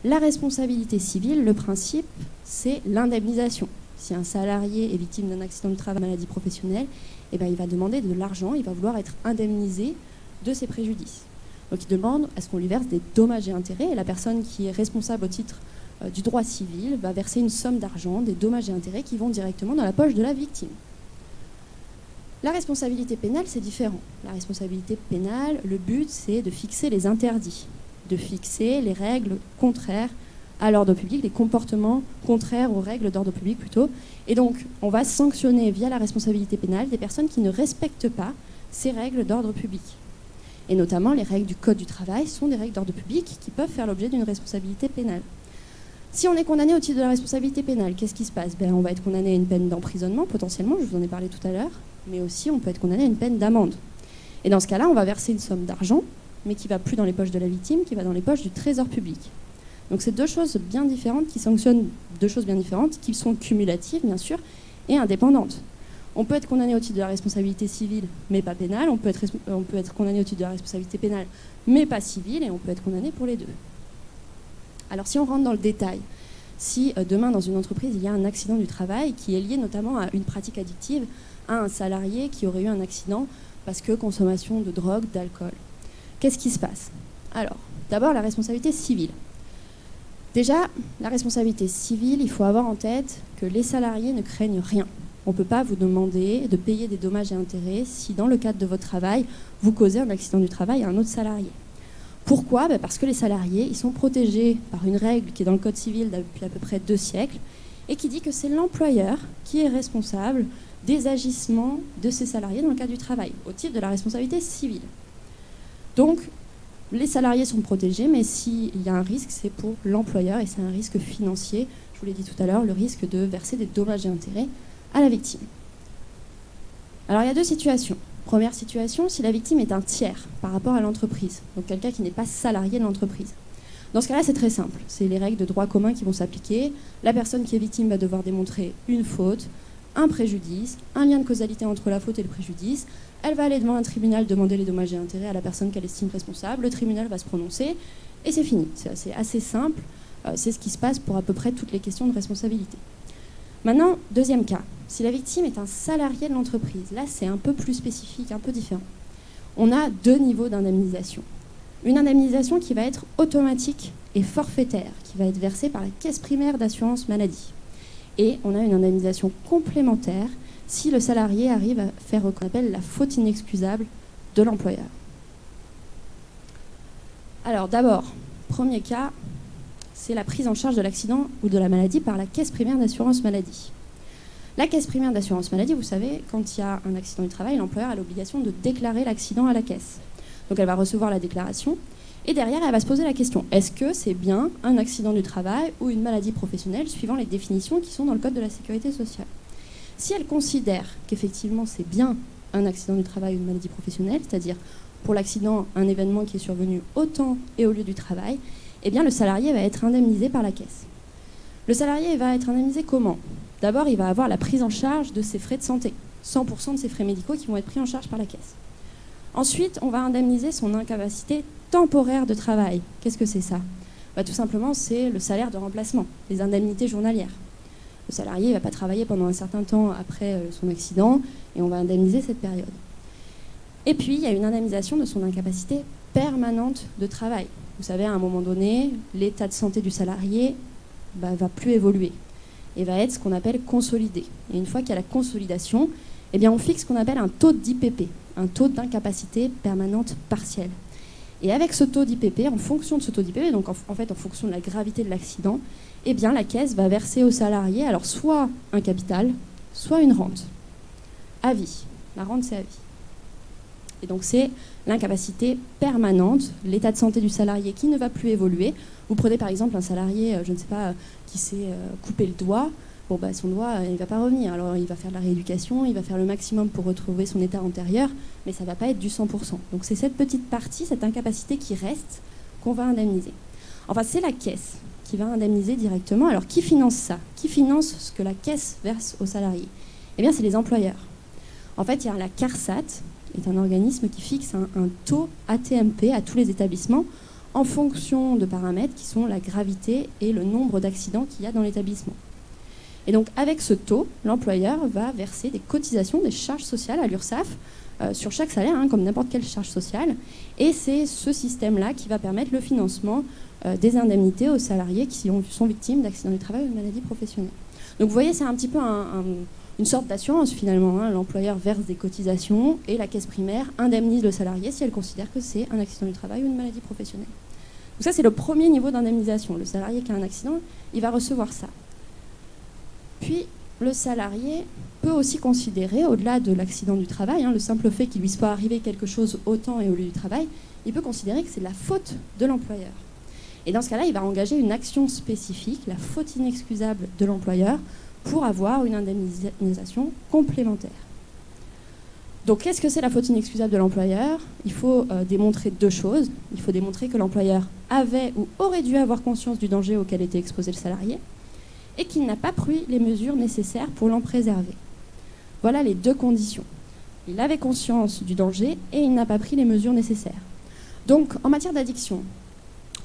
La responsabilité civile, le principe, c'est l'indemnisation. Si un salarié est victime d'un accident du travail, maladie professionnelle, eh ben, il va demander de l'argent, il va vouloir être indemnisé de ses préjudices. Donc il demande à ce qu'on lui verse des dommages et intérêts, et la personne qui est responsable au titre du droit civil va verser une somme d'argent, des dommages et intérêts qui vont directement dans la poche de la victime. La responsabilité pénale, c'est différent. La responsabilité pénale, le but, c'est de fixer les interdits, de fixer les règles contraires à l'ordre public, les comportements contraires aux règles d'ordre public plutôt. Et donc, on va sanctionner via la responsabilité pénale des personnes qui ne respectent pas ces règles d'ordre public. Et notamment, les règles du Code du travail sont des règles d'ordre public qui peuvent faire l'objet d'une responsabilité pénale. Si on est condamné au titre de la responsabilité pénale, qu'est-ce qui se passe ? On va être condamné à une peine d'emprisonnement, potentiellement, je vous en ai parlé tout à l'heure, mais aussi on peut être condamné à une peine d'amende. Et dans ce cas-là, on va verser une somme d'argent, mais qui ne va plus dans les poches de la victime, qui va dans les poches du trésor public. Donc c'est deux choses bien différentes qui sanctionnent deux choses bien différentes, qui sont cumulatives, bien sûr, et indépendantes. On peut être condamné au titre de la responsabilité civile, mais pas pénale. On peut être condamné au titre de la responsabilité pénale, mais pas civile, et on peut être condamné pour les deux. Alors si on rentre dans le détail, si demain dans une entreprise il y a un accident du travail qui est lié notamment à une pratique addictive, à un salarié qui aurait eu un accident parce que consommation de drogue, d'alcool, qu'est-ce qui se passe ? Alors, d'abord la responsabilité civile. Déjà, la responsabilité civile, il faut avoir en tête que les salariés ne craignent rien. On ne peut pas vous demander de payer des dommages et intérêts si dans le cadre de votre travail, vous causez un accident du travail à un autre salarié. Pourquoi ? Parce que les salariés, ils sont protégés par une règle qui est dans le Code civil depuis à peu près 2 siècles et qui dit que c'est l'employeur qui est responsable des agissements de ses salariés dans le cadre du travail, au titre de la responsabilité civile. Donc, les salariés sont protégés, mais s'il y a un risque, c'est pour l'employeur et c'est un risque financier. Je vous l'ai dit tout à l'heure, le risque de verser des dommages et intérêts à la victime. Alors, il y a 2 situations. Première situation, si la victime est un tiers par rapport à l'entreprise, donc quelqu'un qui n'est pas salarié de l'entreprise. Dans ce cas-là, c'est très simple. C'est les règles de droit commun qui vont s'appliquer. La personne qui est victime va devoir démontrer une faute, un préjudice, un lien de causalité entre la faute et le préjudice. Elle va aller devant un tribunal demander les dommages et intérêts à la personne qu'elle estime responsable. Le tribunal va se prononcer et c'est fini. C'est assez simple. C'est ce qui se passe pour à peu près toutes les questions de responsabilité. Maintenant, deuxième cas. Si la victime est un salarié de l'entreprise, là c'est un peu plus spécifique, un peu différent. On a 2 niveaux d'indemnisation. Une indemnisation qui va être automatique et forfaitaire, qui va être versée par la caisse primaire d'assurance maladie. Et on a une indemnisation complémentaire si le salarié arrive à faire ce qu'on appelle la faute inexcusable de l'employeur. Alors d'abord, premier cas, c'est la prise en charge de l'accident ou de la maladie par la caisse primaire d'assurance maladie. La caisse primaire d'assurance maladie, vous savez, quand il y a un accident du travail, l'employeur a l'obligation de déclarer l'accident à la caisse. Donc elle va recevoir la déclaration et derrière, elle va se poser la question, est-ce que c'est bien un accident du travail ou une maladie professionnelle suivant les définitions qui sont dans le Code de la sécurité sociale. Si elle considère qu'effectivement c'est bien un accident du travail ou une maladie professionnelle, c'est-à-dire pour l'accident, un événement qui est survenu au temps et au lieu du travail, eh bien le salarié va être indemnisé par la caisse. Le salarié va être indemnisé comment ? D'abord, il va avoir la prise en charge de ses frais de santé, 100% de ses frais médicaux qui vont être pris en charge par la caisse. Ensuite, on va indemniser son incapacité temporaire de travail. Qu'est-ce que c'est ça ? Tout simplement, c'est le salaire de remplacement, les indemnités journalières. Le salarié ne va pas travailler pendant un certain temps après son accident et on va indemniser cette période. Et puis, il y a une indemnisation de son incapacité permanente de travail. Vous savez, à un moment donné, l'état de santé du salarié va plus évoluer et va être ce qu'on appelle consolidé. Et une fois qu'il y a la consolidation, eh bien, on fixe ce qu'on appelle un taux d'IPP, un taux d'incapacité permanente partielle. Et avec ce taux d'IPP, en fonction de ce taux d'IPP, donc en fait en fonction de la gravité de l'accident, eh bien la caisse va verser au salarié alors soit un capital, soit une rente, à vie. La rente, c'est à vie. Et donc c'est l'incapacité permanente, l'état de santé du salarié qui ne va plus évoluer. Vous prenez par exemple un salarié, je ne sais pas, qui s'est coupé le doigt. Bon, bah, son doigt, il ne va pas revenir. Alors, il va faire de la rééducation, il va faire le maximum pour retrouver son état antérieur, mais ça ne va pas être du 100%. Donc, c'est cette petite partie, cette incapacité qui reste, qu'on va indemniser. Enfin, c'est la caisse qui va indemniser directement. Alors, qui finance ça? Qui finance ce que la caisse verse aux salariés? Eh bien, c'est les employeurs. En fait, il y a la CARSAT, est un organisme qui fixe un taux AT-MP à tous les établissements en fonction de paramètres qui sont la gravité et le nombre d'accidents qu'il y a dans l'établissement. Et donc, avec ce taux, l'employeur va verser des cotisations, des charges sociales à l'URSSAF sur chaque salaire, comme n'importe quelle charge sociale. Et c'est ce système-là qui va permettre le financement des indemnités aux salariés qui sont victimes d'accidents du travail ou de maladies professionnelles. Donc, vous voyez, c'est un petit peu une sorte d'assurance, finalement. L'employeur verse des cotisations et la caisse primaire indemnise le salarié si elle considère que c'est un accident du travail ou une maladie professionnelle. Donc ça, c'est le premier niveau d'indemnisation. Le salarié qui a un accident, il va recevoir ça. Puis, le salarié peut aussi considérer, au-delà de l'accident du travail, le simple fait qu'il lui soit arrivé quelque chose au temps et au lieu du travail, il peut considérer que c'est la faute de l'employeur. Et dans ce cas-là, il va engager une action spécifique, la faute inexcusable de l'employeur, pour avoir une indemnisation complémentaire. Donc, qu'est-ce que c'est la faute inexcusable de l'employeur? Il faut démontrer deux choses. Il faut démontrer que l'employeur avait ou aurait dû avoir conscience du danger auquel était exposé le salarié, et qu'il n'a pas pris les mesures nécessaires pour l'en préserver. Voilà les deux conditions. Il avait conscience du danger et il n'a pas pris les mesures nécessaires. Donc, en matière d'addiction,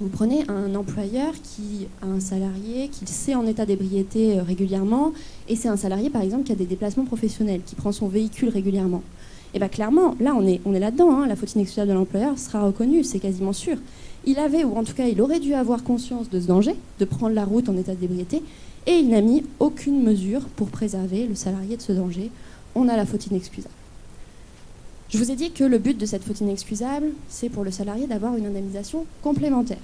vous prenez un employeur qui a un salarié qu'il sait en état d'ébriété régulièrement, et c'est un salarié, par exemple, qui a des déplacements professionnels, qui prend son véhicule régulièrement. Et bien clairement, là, on est là-dedans. La faute inexcusable de l'employeur sera reconnue, c'est quasiment sûr. Il avait, ou en tout cas, il aurait dû avoir conscience de ce danger, de prendre la route en état d'ébriété, et il n'a mis aucune mesure pour préserver le salarié de ce danger. On a la faute inexcusable. Je vous ai dit que le but de cette faute inexcusable, c'est pour le salarié d'avoir une indemnisation complémentaire.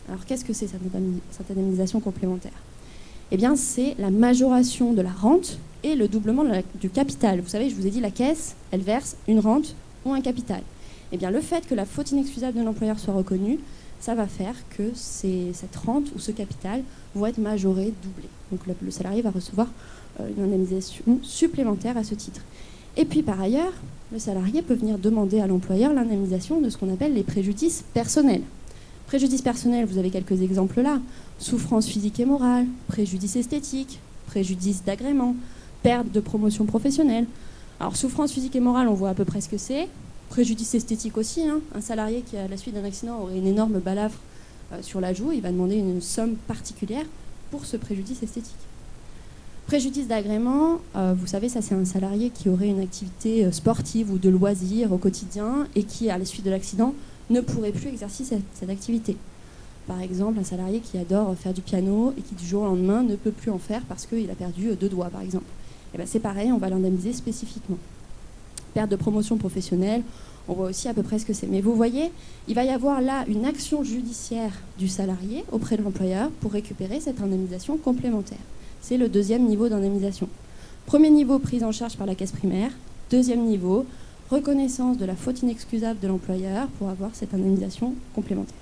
Alors qu'est-ce que c'est cette indemnisation complémentaire? Eh bien, c'est la majoration de la rente et le doublement du capital. Vous savez, je vous ai dit, la caisse, elle verse une rente ou un capital. Eh bien, le fait que la faute inexcusable de l'employeur soit reconnue, ça va faire que cette rente ou ce capital vont être majorés, doublés. Donc le salarié va recevoir une indemnisation supplémentaire à ce titre. Et puis par ailleurs, le salarié peut venir demander à l'employeur l'indemnisation de ce qu'on appelle les préjudices personnels. Préjudices personnels, vous avez quelques exemples là. Souffrance physique et morale, préjudice esthétique, préjudice d'agrément, perte de promotion professionnelle. Alors souffrance physique et morale, on voit à peu près ce que c'est. Préjudice esthétique aussi, un salarié qui à la suite d'un accident aurait une énorme balafre sur la joue, il va demander une somme particulière pour ce préjudice esthétique. Préjudice d'agrément, vous savez, ça c'est un salarié qui aurait une activité sportive ou de loisir au quotidien et qui, à la suite de l'accident, ne pourrait plus exercer cette activité. Par exemple, un salarié qui adore faire du piano et qui du jour au lendemain ne peut plus en faire parce qu'il a perdu 2 doigts, par exemple. Et bien, c'est pareil, on va l'indemniser spécifiquement. Perte de promotion professionnelle, on voit aussi à peu près ce que c'est. Mais vous voyez, il va y avoir là une action judiciaire du salarié auprès de l'employeur pour récupérer cette indemnisation complémentaire. C'est le deuxième niveau d'indemnisation. Premier niveau, prise en charge par la caisse primaire. Deuxième niveau, reconnaissance de la faute inexcusable de l'employeur pour avoir cette indemnisation complémentaire.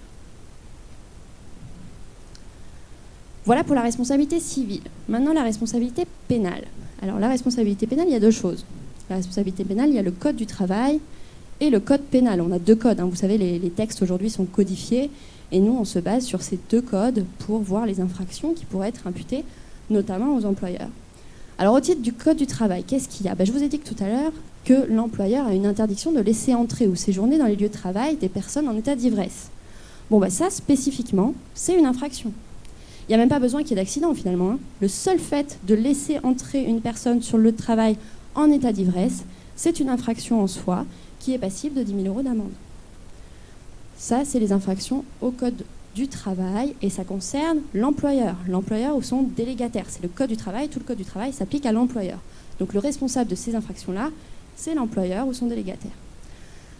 Voilà pour la responsabilité civile. Maintenant, la responsabilité pénale. Alors, la responsabilité pénale, il y a deux choses. La responsabilité pénale, il y a le code du travail et le code pénal. On a 2 codes. Vous savez, les textes aujourd'hui sont codifiés et nous, on se base sur ces 2 codes pour voir les infractions qui pourraient être imputées, notamment aux employeurs. Alors, au titre du code du travail, qu'est-ce qu'il y a? Je vous ai dit tout à l'heure que l'employeur a une interdiction de laisser entrer ou séjourner dans les lieux de travail des personnes en état d'ivresse. Ça, spécifiquement, c'est une infraction. Il n'y a même pas besoin qu'il y ait d'accident, finalement. Le seul fait de laisser entrer une personne sur le lieu de travail en état d'ivresse, c'est une infraction en soi qui est passible de 10 000 € d'amende. Ça, c'est les infractions au code du travail et ça concerne l'employeur ou son délégataire. C'est le code du travail, tout le code du travail s'applique à l'employeur. Donc le responsable de ces infractions-là, c'est l'employeur ou son délégataire.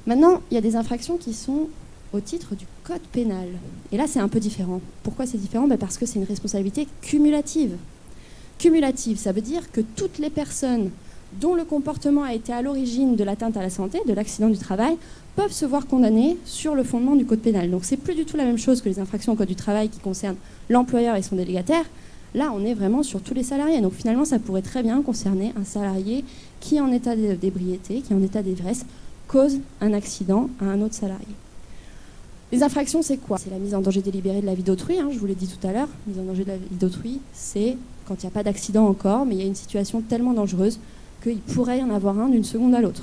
Maintenant, il y a des infractions qui sont au titre du code pénal. Et là, c'est un peu différent. Pourquoi c'est différent ? Parce que c'est une responsabilité cumulative. Cumulative, ça veut dire que toutes les personnes dont le comportement a été à l'origine de l'atteinte à la santé, de l'accident du travail, peuvent se voir condamnées sur le fondement du code pénal. Donc c'est plus du tout la même chose que les infractions au code du travail qui concernent l'employeur et son délégataire. Là, on est vraiment sur tous les salariés. Donc finalement, ça pourrait très bien concerner un salarié qui, en état d'ébriété, qui, en état d'ivresse, cause un accident à un autre salarié. Les infractions, c'est quoi ? C'est la mise en danger délibérée de la vie d'autrui, je vous l'ai dit tout à l'heure. Mise en danger de la vie d'autrui, c'est quand il n'y a pas d'accident encore, mais il y a une situation tellement dangereuse qu'il pourrait y en avoir un d'une seconde à l'autre.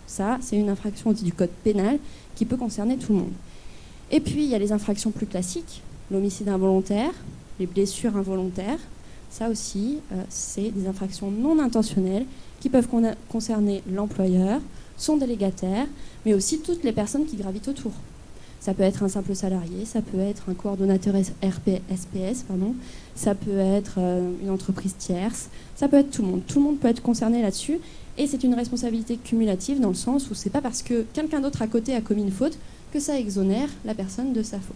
Ça, c'est une infraction du code pénal qui peut concerner tout le monde. Et puis, il y a les infractions plus classiques, l'homicide involontaire, les blessures involontaires. Ça aussi, c'est des infractions non intentionnelles qui peuvent concerner l'employeur, son délégataire, mais aussi toutes les personnes qui gravitent autour. Ça peut être un simple salarié, ça peut être un coordonnateur SPS, ça peut être une entreprise tierce, ça peut être tout le monde. Tout le monde peut être concerné là-dessus. Et c'est une responsabilité cumulative dans le sens où c'est pas parce que quelqu'un d'autre à côté a commis une faute que ça exonère la personne de sa faute.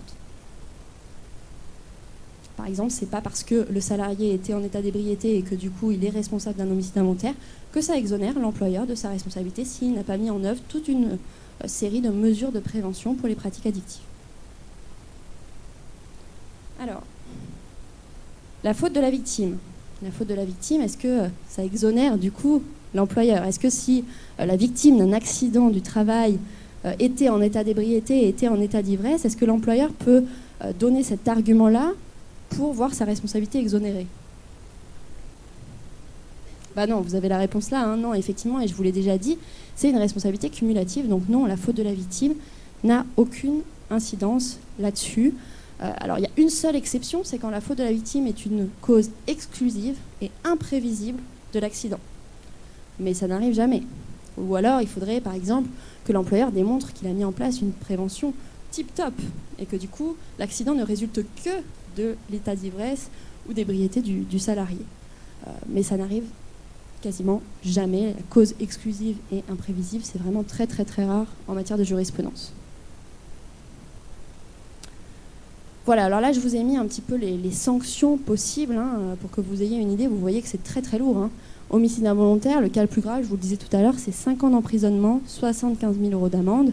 Par exemple, c'est pas parce que le salarié était en état d'ébriété et que du coup il est responsable d'un homicide involontaire que ça exonère l'employeur de sa responsabilité s'il n'a pas mis en œuvre toute une série de mesures de prévention pour les pratiques addictives. Alors, la faute de la victime. La faute de la victime, est-ce que ça exonère du coup l'employeur ? Est-ce que si la victime d'un accident du travail était en état d'ébriété et était en état d'ivresse, est-ce que l'employeur peut donner cet argument-là pour voir sa responsabilité exonérée ? Non, vous avez la réponse là, non, effectivement, et je vous l'ai déjà dit, c'est une responsabilité cumulative, donc non, la faute de la victime n'a aucune incidence là-dessus. Alors il y a une seule exception, c'est quand la faute de la victime est une cause exclusive et imprévisible de l'accident. Mais ça n'arrive jamais. Ou alors il faudrait par exemple que l'employeur démontre qu'il a mis en place une prévention tip-top et que du coup l'accident ne résulte que de l'état d'ivresse ou d'ébriété du salarié. Mais ça n'arrive quasiment jamais. La cause exclusive et imprévisible, c'est vraiment très très très rare en matière de jurisprudence. Voilà, alors là je vous ai mis un petit peu les sanctions possibles pour que vous ayez une idée. Vous voyez que c'est très très lourd. Homicide involontaire, le cas le plus grave, je vous le disais tout à l'heure, c'est 5 ans d'emprisonnement, 75 000 € d'amende.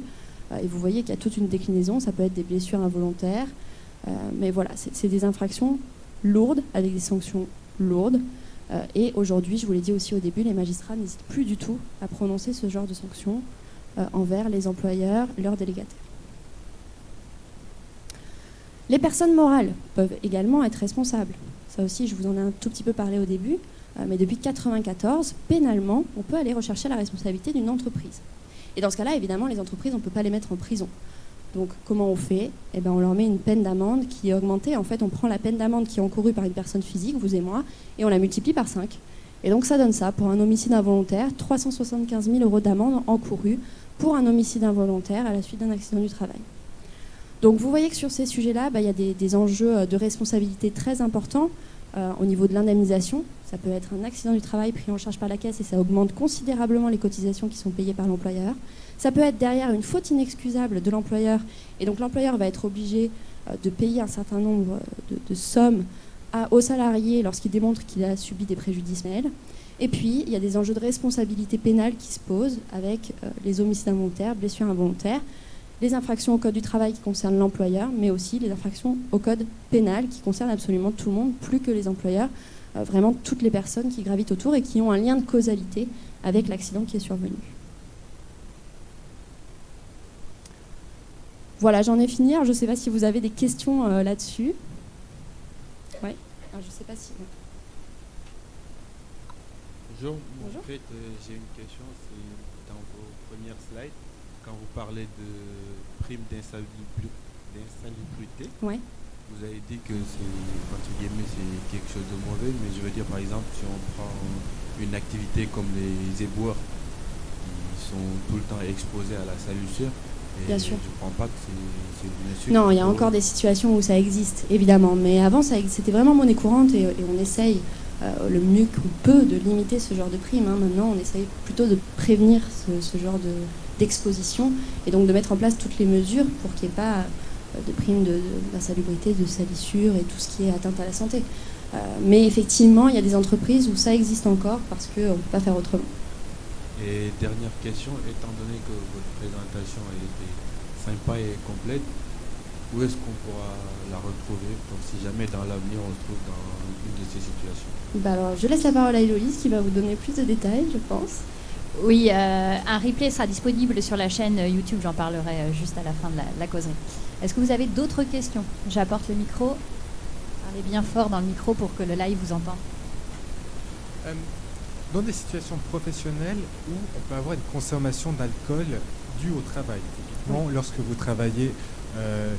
Et vous voyez qu'il y a toute une déclinaison, ça peut être des blessures involontaires. Mais voilà, c'est des infractions lourdes, avec des sanctions lourdes. Et aujourd'hui, je vous l'ai dit aussi au début, les magistrats n'hésitent plus du tout à prononcer ce genre de sanctions envers les employeurs, leurs délégataires. Les personnes morales peuvent également être responsables. Ça aussi, je vous en ai un tout petit peu parlé au début, mais depuis 1994, pénalement, on peut aller rechercher la responsabilité d'une entreprise. Et dans ce cas-là, évidemment, les entreprises, on ne peut pas les mettre en prison. Donc, comment on fait ? On leur met une peine d'amende qui est augmentée. En fait, on prend la peine d'amende qui est encourue par une personne physique, vous et moi, et on la multiplie par 5. Et donc, ça donne ça. Pour un homicide involontaire, 375 000 € d'amende encourue pour un homicide involontaire à la suite d'un accident du travail. Donc, vous voyez que sur ces sujets-là, il y a des enjeux de responsabilité très importants au niveau de l'indemnisation. Ça peut être un accident du travail pris en charge par la caisse et ça augmente considérablement les cotisations qui sont payées par l'employeur. Ça peut être derrière une faute inexcusable de l'employeur et donc l'employeur va être obligé de payer un certain nombre de sommes aux salariés lorsqu'il démontre qu'il a subi des préjudices réels. Et puis, il y a des enjeux de responsabilité pénale qui se posent avec les homicides involontaires, blessures involontaires, les infractions au code du travail qui concernent l'employeur, mais aussi les infractions au code pénal qui concernent absolument tout le monde, plus que les employeurs, vraiment toutes les personnes qui gravitent autour et qui ont un lien de causalité avec l'accident qui est survenu. Voilà, j'en ai fini. Alors, je ne sais pas si vous avez des questions là-dessus. Oui. Alors, je ne sais pas si... Bonjour. Bonjour. En fait, j'ai une question. C'est dans vos premières slides, quand vous parlez de prime d'insalubrité, Ouais. vous avez dit que c'est, entre guillemets, c'est quelque chose de mauvais, mais je veux dire, par exemple, si on prend une activité comme les éboueurs, qui sont tout le temps exposés à la salissure, et Bien sûr. je ne crois pas que c'est bien sûr. Non, il y a encore des situations où ça existe, évidemment. Mais avant, c'était vraiment monnaie courante et on essaye le mieux qu'on peut de limiter ce genre de prime. Maintenant, on essaye plutôt de prévenir ce genre d'exposition, et donc de mettre en place toutes les mesures pour qu'il n'y ait pas de prime d'insalubrité, de salissure et tout ce qui est atteinte à la santé. Mais effectivement, il y a des entreprises où ça existe encore parce qu'on ne peut pas faire autrement. Et dernière question, étant donné que votre présentation a été sympa et complète, où est-ce qu'on pourra la retrouver donc si jamais dans l'avenir on se trouve dans une de ces situations? Alors, je laisse la parole à Héloïse qui va vous donner plus de détails, je pense. Oui, un replay sera disponible sur la chaîne YouTube, j'en parlerai juste à la fin de la causerie. Est-ce que vous avez d'autres questions? J'apporte le micro. Parlez bien fort dans le micro pour que le live vous entende. Dans des situations professionnelles où on peut avoir une consommation d'alcool due au travail, typiquement lorsque vous travaillez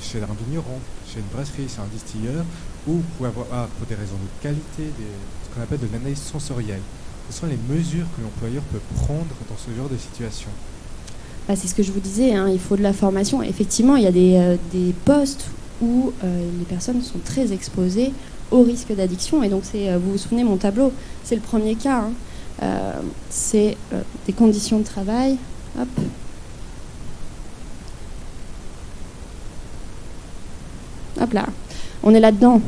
chez un vigneron, chez une brasserie, chez un distilleur, où vous pouvez avoir, pour des raisons de qualité, ce qu'on appelle de l'analyse sensorielle. Quelles sont les mesures que l'employeur peut prendre dans ce genre de situation? C'est ce que je vous disais, hein, il faut de la formation. Effectivement, il y a des postes où les personnes sont très exposées au risque d'addiction. Et donc, vous vous souvenez, mon tableau, c'est le premier cas. C'est des conditions de travail. Hop. Hop là, on est là-dedans.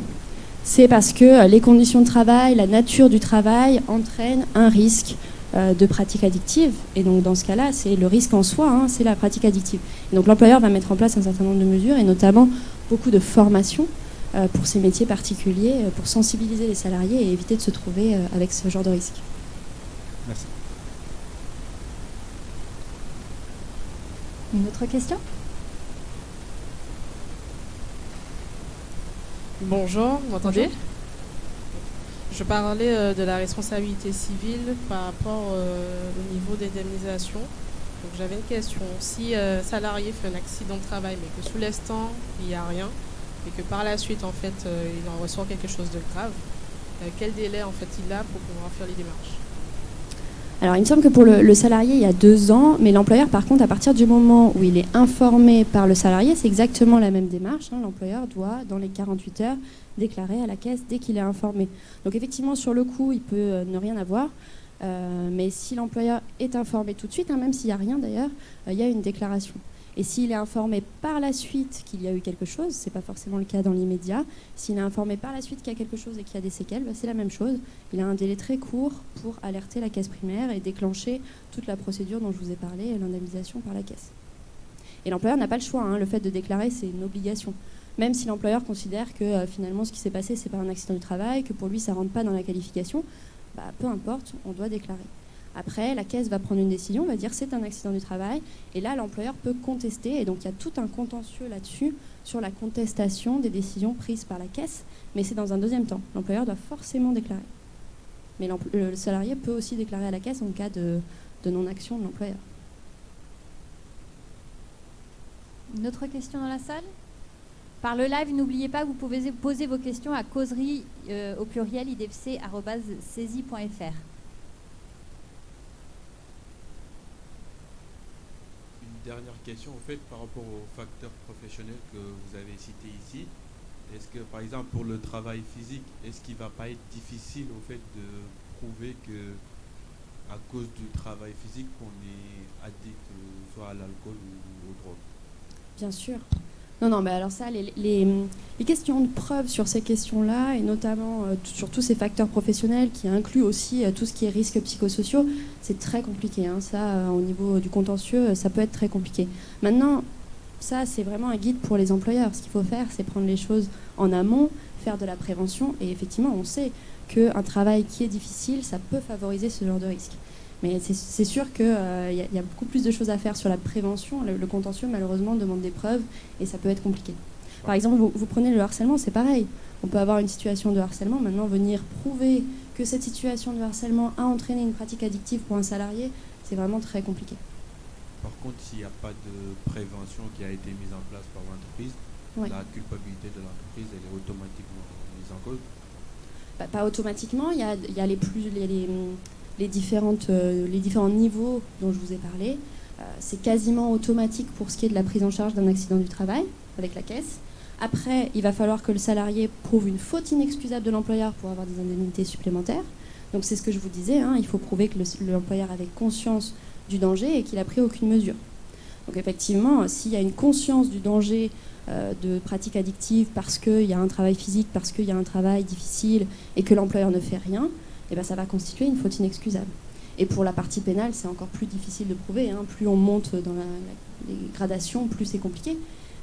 C'est parce que les conditions de travail, la nature du travail entraînent un risque de pratique addictive. Et donc dans ce cas-là, c'est le risque en soi, hein, c'est la pratique addictive. Et donc l'employeur va mettre en place un certain nombre de mesures et notamment beaucoup de formations pour ces métiers particuliers, pour sensibiliser les salariés et éviter de se trouver avec ce genre de risque. Merci. Une autre question? Bonjour, vous m'entendez? Bonjour. Je parlais de la responsabilité civile par rapport au niveau d'indemnisation. Donc j'avais une question. Si un salarié fait un accident de travail mais que sous l'instant il n'y a rien et que par la suite en fait il en ressort quelque chose de grave, quel délai en fait il a pour pouvoir faire les démarches? Alors, il me semble que pour le salarié, il y a 2 ans, mais l'employeur, par contre, à partir du moment où il est informé par le salarié, c'est exactement la même démarche. Hein, l'employeur doit, dans les 48 heures, déclarer à la caisse dès qu'il est informé. Donc, effectivement, sur le coup, il peut ne rien avoir, mais si l'employeur est informé tout de suite, hein, même s'il n'y a rien d'ailleurs, il y a une déclaration. Et s'il est informé par la suite qu'il y a eu quelque chose, ce n'est pas forcément le cas dans l'immédiat, s'il est informé par la suite qu'il y a quelque chose et qu'il y a des séquelles, c'est la même chose. Il a un délai très court pour alerter la caisse primaire et déclencher toute la procédure dont je vous ai parlé, l'indemnisation par la caisse. Et l'employeur n'a pas le choix, hein, le fait de déclarer, c'est une obligation. Même si l'employeur considère que finalement ce qui s'est passé, c'est pas un accident du travail, que pour lui ça ne rentre pas dans la qualification, peu importe, on doit déclarer. Après, la caisse va prendre une décision, va dire c'est un accident du travail, et là l'employeur peut contester, et donc il y a tout un contentieux là-dessus, sur la contestation des décisions prises par la caisse, mais c'est dans un deuxième temps. L'employeur doit forcément déclarer. Mais le salarié peut aussi déclarer à la caisse en cas de non-action de l'employeur. Une autre question dans la salle? Par le live, n'oubliez pas que vous pouvez poser vos questions à causerie au pluriel idfc@saisie.fr. Dernière question, en fait, par rapport aux facteurs professionnels que vous avez cités ici, est-ce que, par exemple, pour le travail physique, est-ce qu'il ne va pas être difficile, au fait, de prouver que, à cause du travail physique, qu'on est addict soit à l'alcool ou aux drogues? Bien sûr. Non, mais alors ça, les questions de preuve sur ces questions-là, et notamment sur tous ces facteurs professionnels qui incluent aussi tout ce qui est risques psychosociaux, c'est très compliqué. Hein. Ça, au niveau du contentieux, ça peut être très compliqué. Maintenant, ça, c'est vraiment un guide pour les employeurs. Ce qu'il faut faire, c'est prendre les choses en amont, faire de la prévention, et effectivement, on sait qu'un travail qui est difficile, ça peut favoriser ce genre de risque. Mais c'est sûr qu'il y a beaucoup plus de choses à faire sur la prévention. Le contentieux, malheureusement, demande des preuves et ça peut être compliqué. Par exemple, vous prenez le harcèlement, c'est pareil. On peut avoir une situation de harcèlement. Maintenant, venir prouver que cette situation de harcèlement a entraîné une pratique addictive pour un salarié, c'est vraiment très compliqué. Par contre, s'il n'y a pas de prévention qui a été mise en place par l'entreprise, la culpabilité de l'entreprise, elle est automatiquement mise en cause? Pas automatiquement. Il y a les différents niveaux dont je vous ai parlé. C'est quasiment automatique pour ce qui est de la prise en charge d'un accident du travail avec la caisse. Après, il va falloir que le salarié prouve une faute inexcusable de l'employeur pour avoir des indemnités supplémentaires. Donc c'est ce que je vous disais, hein, il faut prouver que l'employeur avait conscience du danger et qu'il n'a pris aucune mesure. Donc effectivement, s'il y a une conscience du danger de pratiques addictives parce qu'il y a un travail physique, parce qu'il y a un travail difficile et que l'employeur ne fait rien, eh ben, ça va constituer une faute inexcusable. Et pour la partie pénale, c'est encore plus difficile de prouver. Hein. Plus on monte dans les gradations, plus c'est compliqué.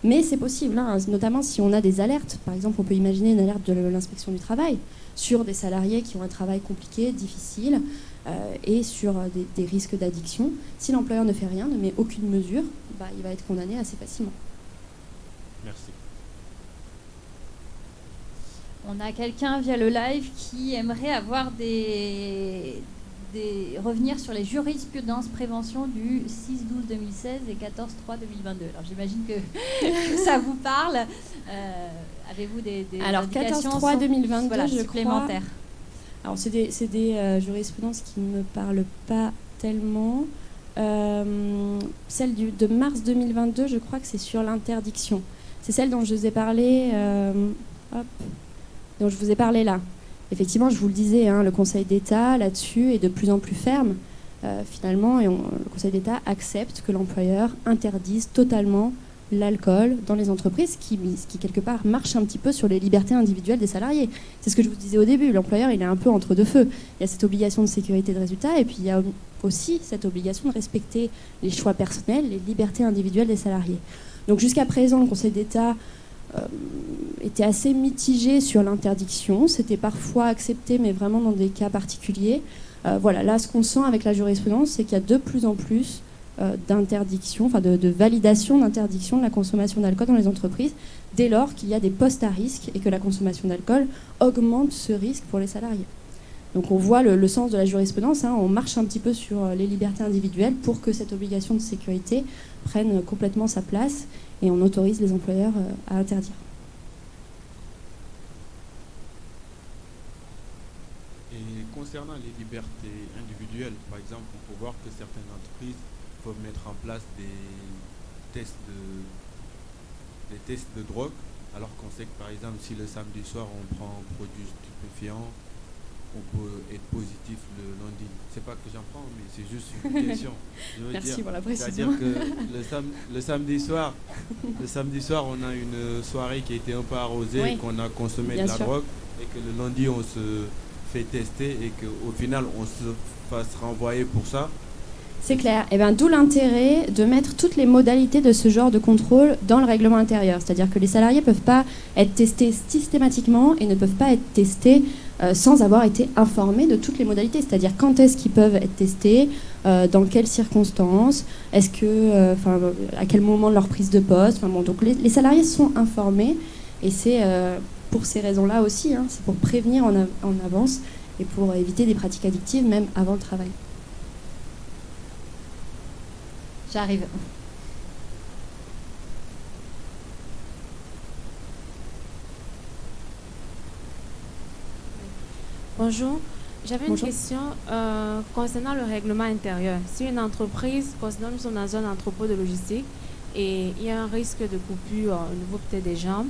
Mais c'est possible, hein, notamment si on a des alertes. Par exemple, on peut imaginer une alerte de l'inspection du travail sur des salariés qui ont un travail compliqué, difficile, et sur des risques d'addiction. Si l'employeur ne fait rien, ne met aucune mesure, bah, il va être condamné assez facilement. Merci. On a quelqu'un via le live qui aimerait avoir revenir sur les jurisprudences prévention du 6/12/2016 et 14/3/2022. Alors j'imagine que ça vous parle. Avez-vous des Alors indications 14/3/2022, voilà, je supplémentaires. Crois. Alors c'est des jurisprudences qui ne me parlent pas tellement. Celle de mars 2022, je crois que c'est sur l'interdiction. C'est celle dont je vous ai parlé. Dont je vous ai parlé là. Effectivement, je vous le disais, hein, le Conseil d'État, là-dessus, est de plus en plus ferme. Finalement, le Conseil d'État accepte que l'employeur interdise totalement l'alcool dans les entreprises, ce qui, quelque part, marche un petit peu sur les libertés individuelles des salariés. C'est ce que je vous disais au début. L'employeur, il est un peu entre deux feux. Il y a cette obligation de sécurité de résultat, et puis il y a aussi cette obligation de respecter les choix personnels, les libertés individuelles des salariés. Donc jusqu'à présent, le Conseil d'État était assez mitigé sur l'interdiction. C'était parfois accepté, mais vraiment dans des cas particuliers. Voilà, là, ce qu'on sent avec la jurisprudence, c'est qu'il y a de plus en plus d'interdiction, enfin de validation d'interdiction de la consommation d'alcool dans les entreprises, dès lors qu'il y a des postes à risque et que la consommation d'alcool augmente ce risque pour les salariés. Donc on voit le sens de la jurisprudence, hein, on marche un petit peu sur les libertés individuelles pour que cette obligation de sécurité prenne complètement sa place et on autorise les employeurs à interdire. Et concernant les libertés individuelles, par exemple, on peut voir que certaines entreprises peuvent mettre en place des tests de drogue, alors qu'on sait que par exemple si le samedi soir on prend un produit stupéfiant, on peut être positif le lundi. C'est pas que j'en prends, mais c'est juste une question. Merci pour la précision. C'est-à-dire que le samedi soir, on a une soirée qui a été un peu arrosée, oui, qu'on a consommé de la drogue, et que le lundi on se fait tester et qu'au final on se fasse renvoyer pour ça. C'est clair. Et ben, d'où l'intérêt de mettre toutes les modalités de ce genre de contrôle dans le règlement intérieur. C'est-à-dire que les salariés ne peuvent pas être testés systématiquement et ne peuvent pas être testés sans avoir été informés de toutes les modalités. C'est-à-dire quand est-ce qu'ils peuvent être testés, dans quelles circonstances, est-ce que, à quel moment de leur prise de poste. Donc les salariés sont informés et c'est pour ces raisons-là aussi. Hein, c'est pour prévenir en avance et pour éviter des pratiques addictives même avant le travail. J'arrive. Bonjour, j'avais une Bonjour. question concernant le règlement intérieur. Si une entreprise, considérons que nous sommes dans un entrepôt de logistique et il y a un risque de coupure au niveau peut-être des jambes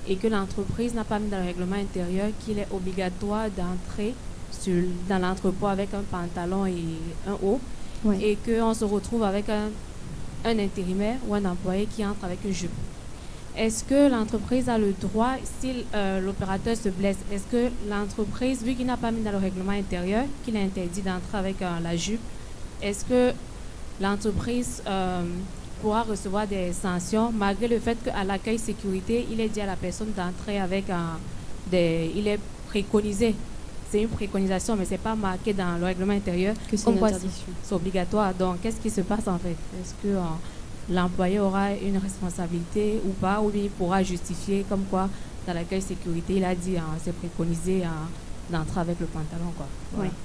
et que l'entreprise n'a pas mis dans le règlement intérieur qu'il est obligatoire d'entrer dans l'entrepôt avec un pantalon et un haut, Ouais. et qu'on se retrouve avec un intérimaire ou un employé qui entre avec une jupe. Est-ce que l'entreprise a le droit, si l'opérateur se blesse, est-ce que l'entreprise, vu qu'il n'a pas mis dans le règlement intérieur, qu'il est interdit d'entrer avec la jupe, est-ce que l'entreprise pourra recevoir des sanctions malgré le fait qu'à l'accueil sécurité, il est dit à la personne d'entrer avec il est préconisé. C'est une préconisation, mais ce n'est pas marqué dans le règlement intérieur. Que c'est une interdiction. C'est obligatoire. Donc, qu'est-ce qui se passe en fait? Est-ce que l'employé aura une responsabilité ou pas, ou bien il pourra justifier comme quoi, dans l'accueil sécurité, il a dit, c'est préconisé d'entrer avec le pantalon, quoi. Voilà. Oui.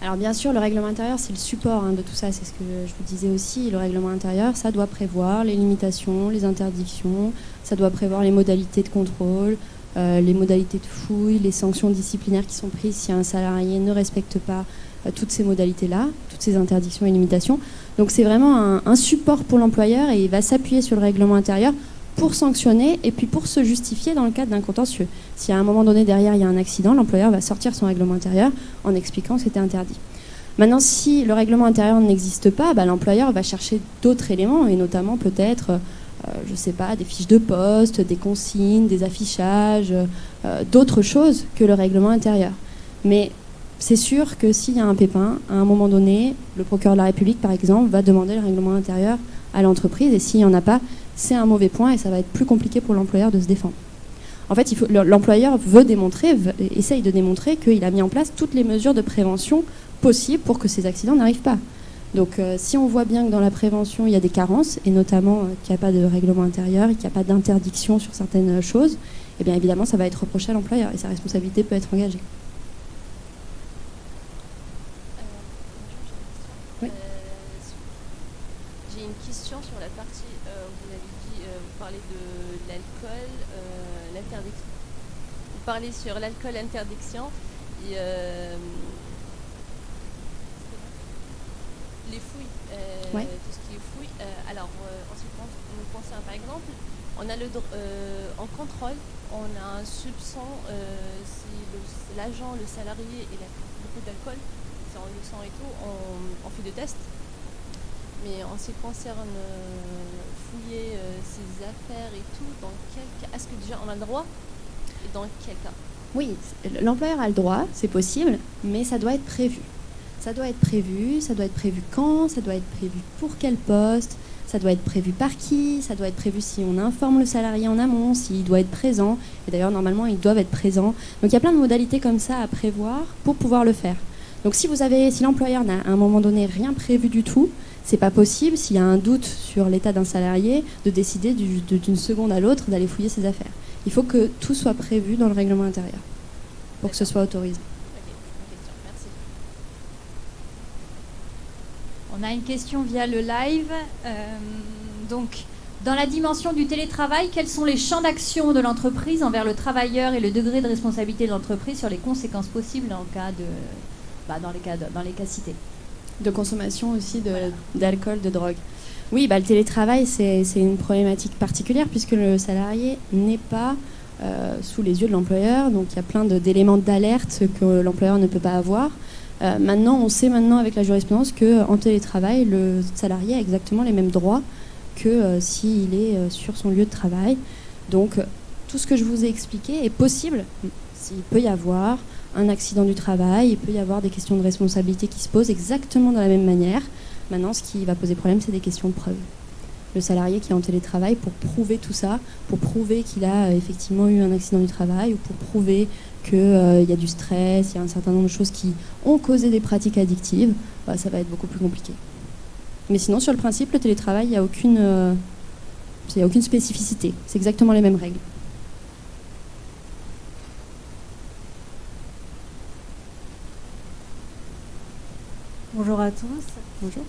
Alors bien sûr, le règlement intérieur, c'est le support de tout ça. C'est ce que je vous disais aussi. Le règlement intérieur, ça doit prévoir les limitations, les interdictions, ça doit prévoir les modalités de contrôle, les modalités de fouille, les sanctions disciplinaires qui sont prises si un salarié ne respecte pas toutes ces modalités-là, toutes ces interdictions et limitations. Donc c'est vraiment un support pour l'employeur et il va s'appuyer sur le règlement intérieur pour sanctionner et puis pour se justifier dans le cadre d'un contentieux. Si à un moment donné derrière il y a un accident, l'employeur va sortir son règlement intérieur en expliquant que c'était interdit. Maintenant, si le règlement intérieur n'existe pas, l'employeur va chercher d'autres éléments, et notamment peut-être, je ne sais pas, des fiches de poste, des consignes, des affichages, d'autres choses que le règlement intérieur. Mais c'est sûr que s'il y a un pépin, à un moment donné, le procureur de la République, par exemple, va demander le règlement intérieur à l'entreprise, et s'il n'y en a pas, c'est un mauvais point, et ça va être plus compliqué pour l'employeur de se défendre. En fait, l'employeur essaye de démontrer qu'il a mis en place toutes les mesures de prévention possibles pour que ces accidents n'arrivent pas. Donc, si on voit bien que dans la prévention, il y a des carences, et notamment qu'il n'y a pas de règlement intérieur et qu'il n'y a pas d'interdiction sur certaines choses, eh bien évidemment, ça va être reproché à l'employeur, et sa responsabilité peut être engagée. Oui. J'ai une question sur la partie, vous avez dit, vous parlez de l'alcool, l'interdiction. Vous parlez sur l'alcool, interdiction, et les fouilles, Ouais. tout ce qui est fouilles. Alors, en ce qui nous concerne, par exemple, on a en contrôle, on a un soupçon, si l'agent, le salarié, il a beaucoup d'alcool, si on le sent et tout, on fait des tests. Mais en ce qui concerne fouiller ses affaires et tout, dans quel cas, est-ce que déjà on a le droit et dans quel cas? Oui, l'employeur a le droit, c'est possible, mais ça doit être prévu. Ça doit être prévu quand, ça doit être prévu pour quel poste, ça doit être prévu par qui, ça doit être prévu si on informe le salarié en amont, s'il doit être présent. Et d'ailleurs, normalement, ils doivent être présents. Donc il y a plein de modalités comme ça à prévoir pour pouvoir le faire. Donc si l'employeur n'a à un moment donné rien prévu du tout, c'est pas possible, s'il y a un doute sur l'état d'un salarié, de décider d'une seconde à l'autre d'aller fouiller ses affaires. Il faut que tout soit prévu dans le règlement intérieur pour que ce soit autorisé. Ok, une question, merci. On a une question via le live. Donc, dans la dimension du télétravail, quels sont les champs d'action de l'entreprise envers le travailleur et le degré de responsabilité de l'entreprise sur les conséquences possibles dans les cas cités? De consommation aussi d'alcool, de drogue. Oui, le télétravail, c'est une problématique particulière puisque le salarié n'est pas sous les yeux de l'employeur. Donc, il y a plein d'éléments d'alerte que l'employeur ne peut pas avoir. On sait avec la jurisprudence qu'en télétravail, le salarié a exactement les mêmes droits que s'il est sur son lieu de travail. Donc, tout ce que je vous ai expliqué est possible. Il peut y avoir un accident du travail, il peut y avoir des questions de responsabilité qui se posent exactement de la même manière. Maintenant, ce qui va poser problème, c'est des questions de preuve. Le salarié qui est en télétravail, pour prouver tout ça, pour prouver qu'il a effectivement eu un accident du travail ou pour prouver qu'il y a du stress, il y a un certain nombre de choses qui ont causé des pratiques addictives, ça va être beaucoup plus compliqué. Mais sinon, sur le principe, le télétravail, il n'y a aucune spécificité. C'est exactement les mêmes règles. Bonjour à tous. Bonjour.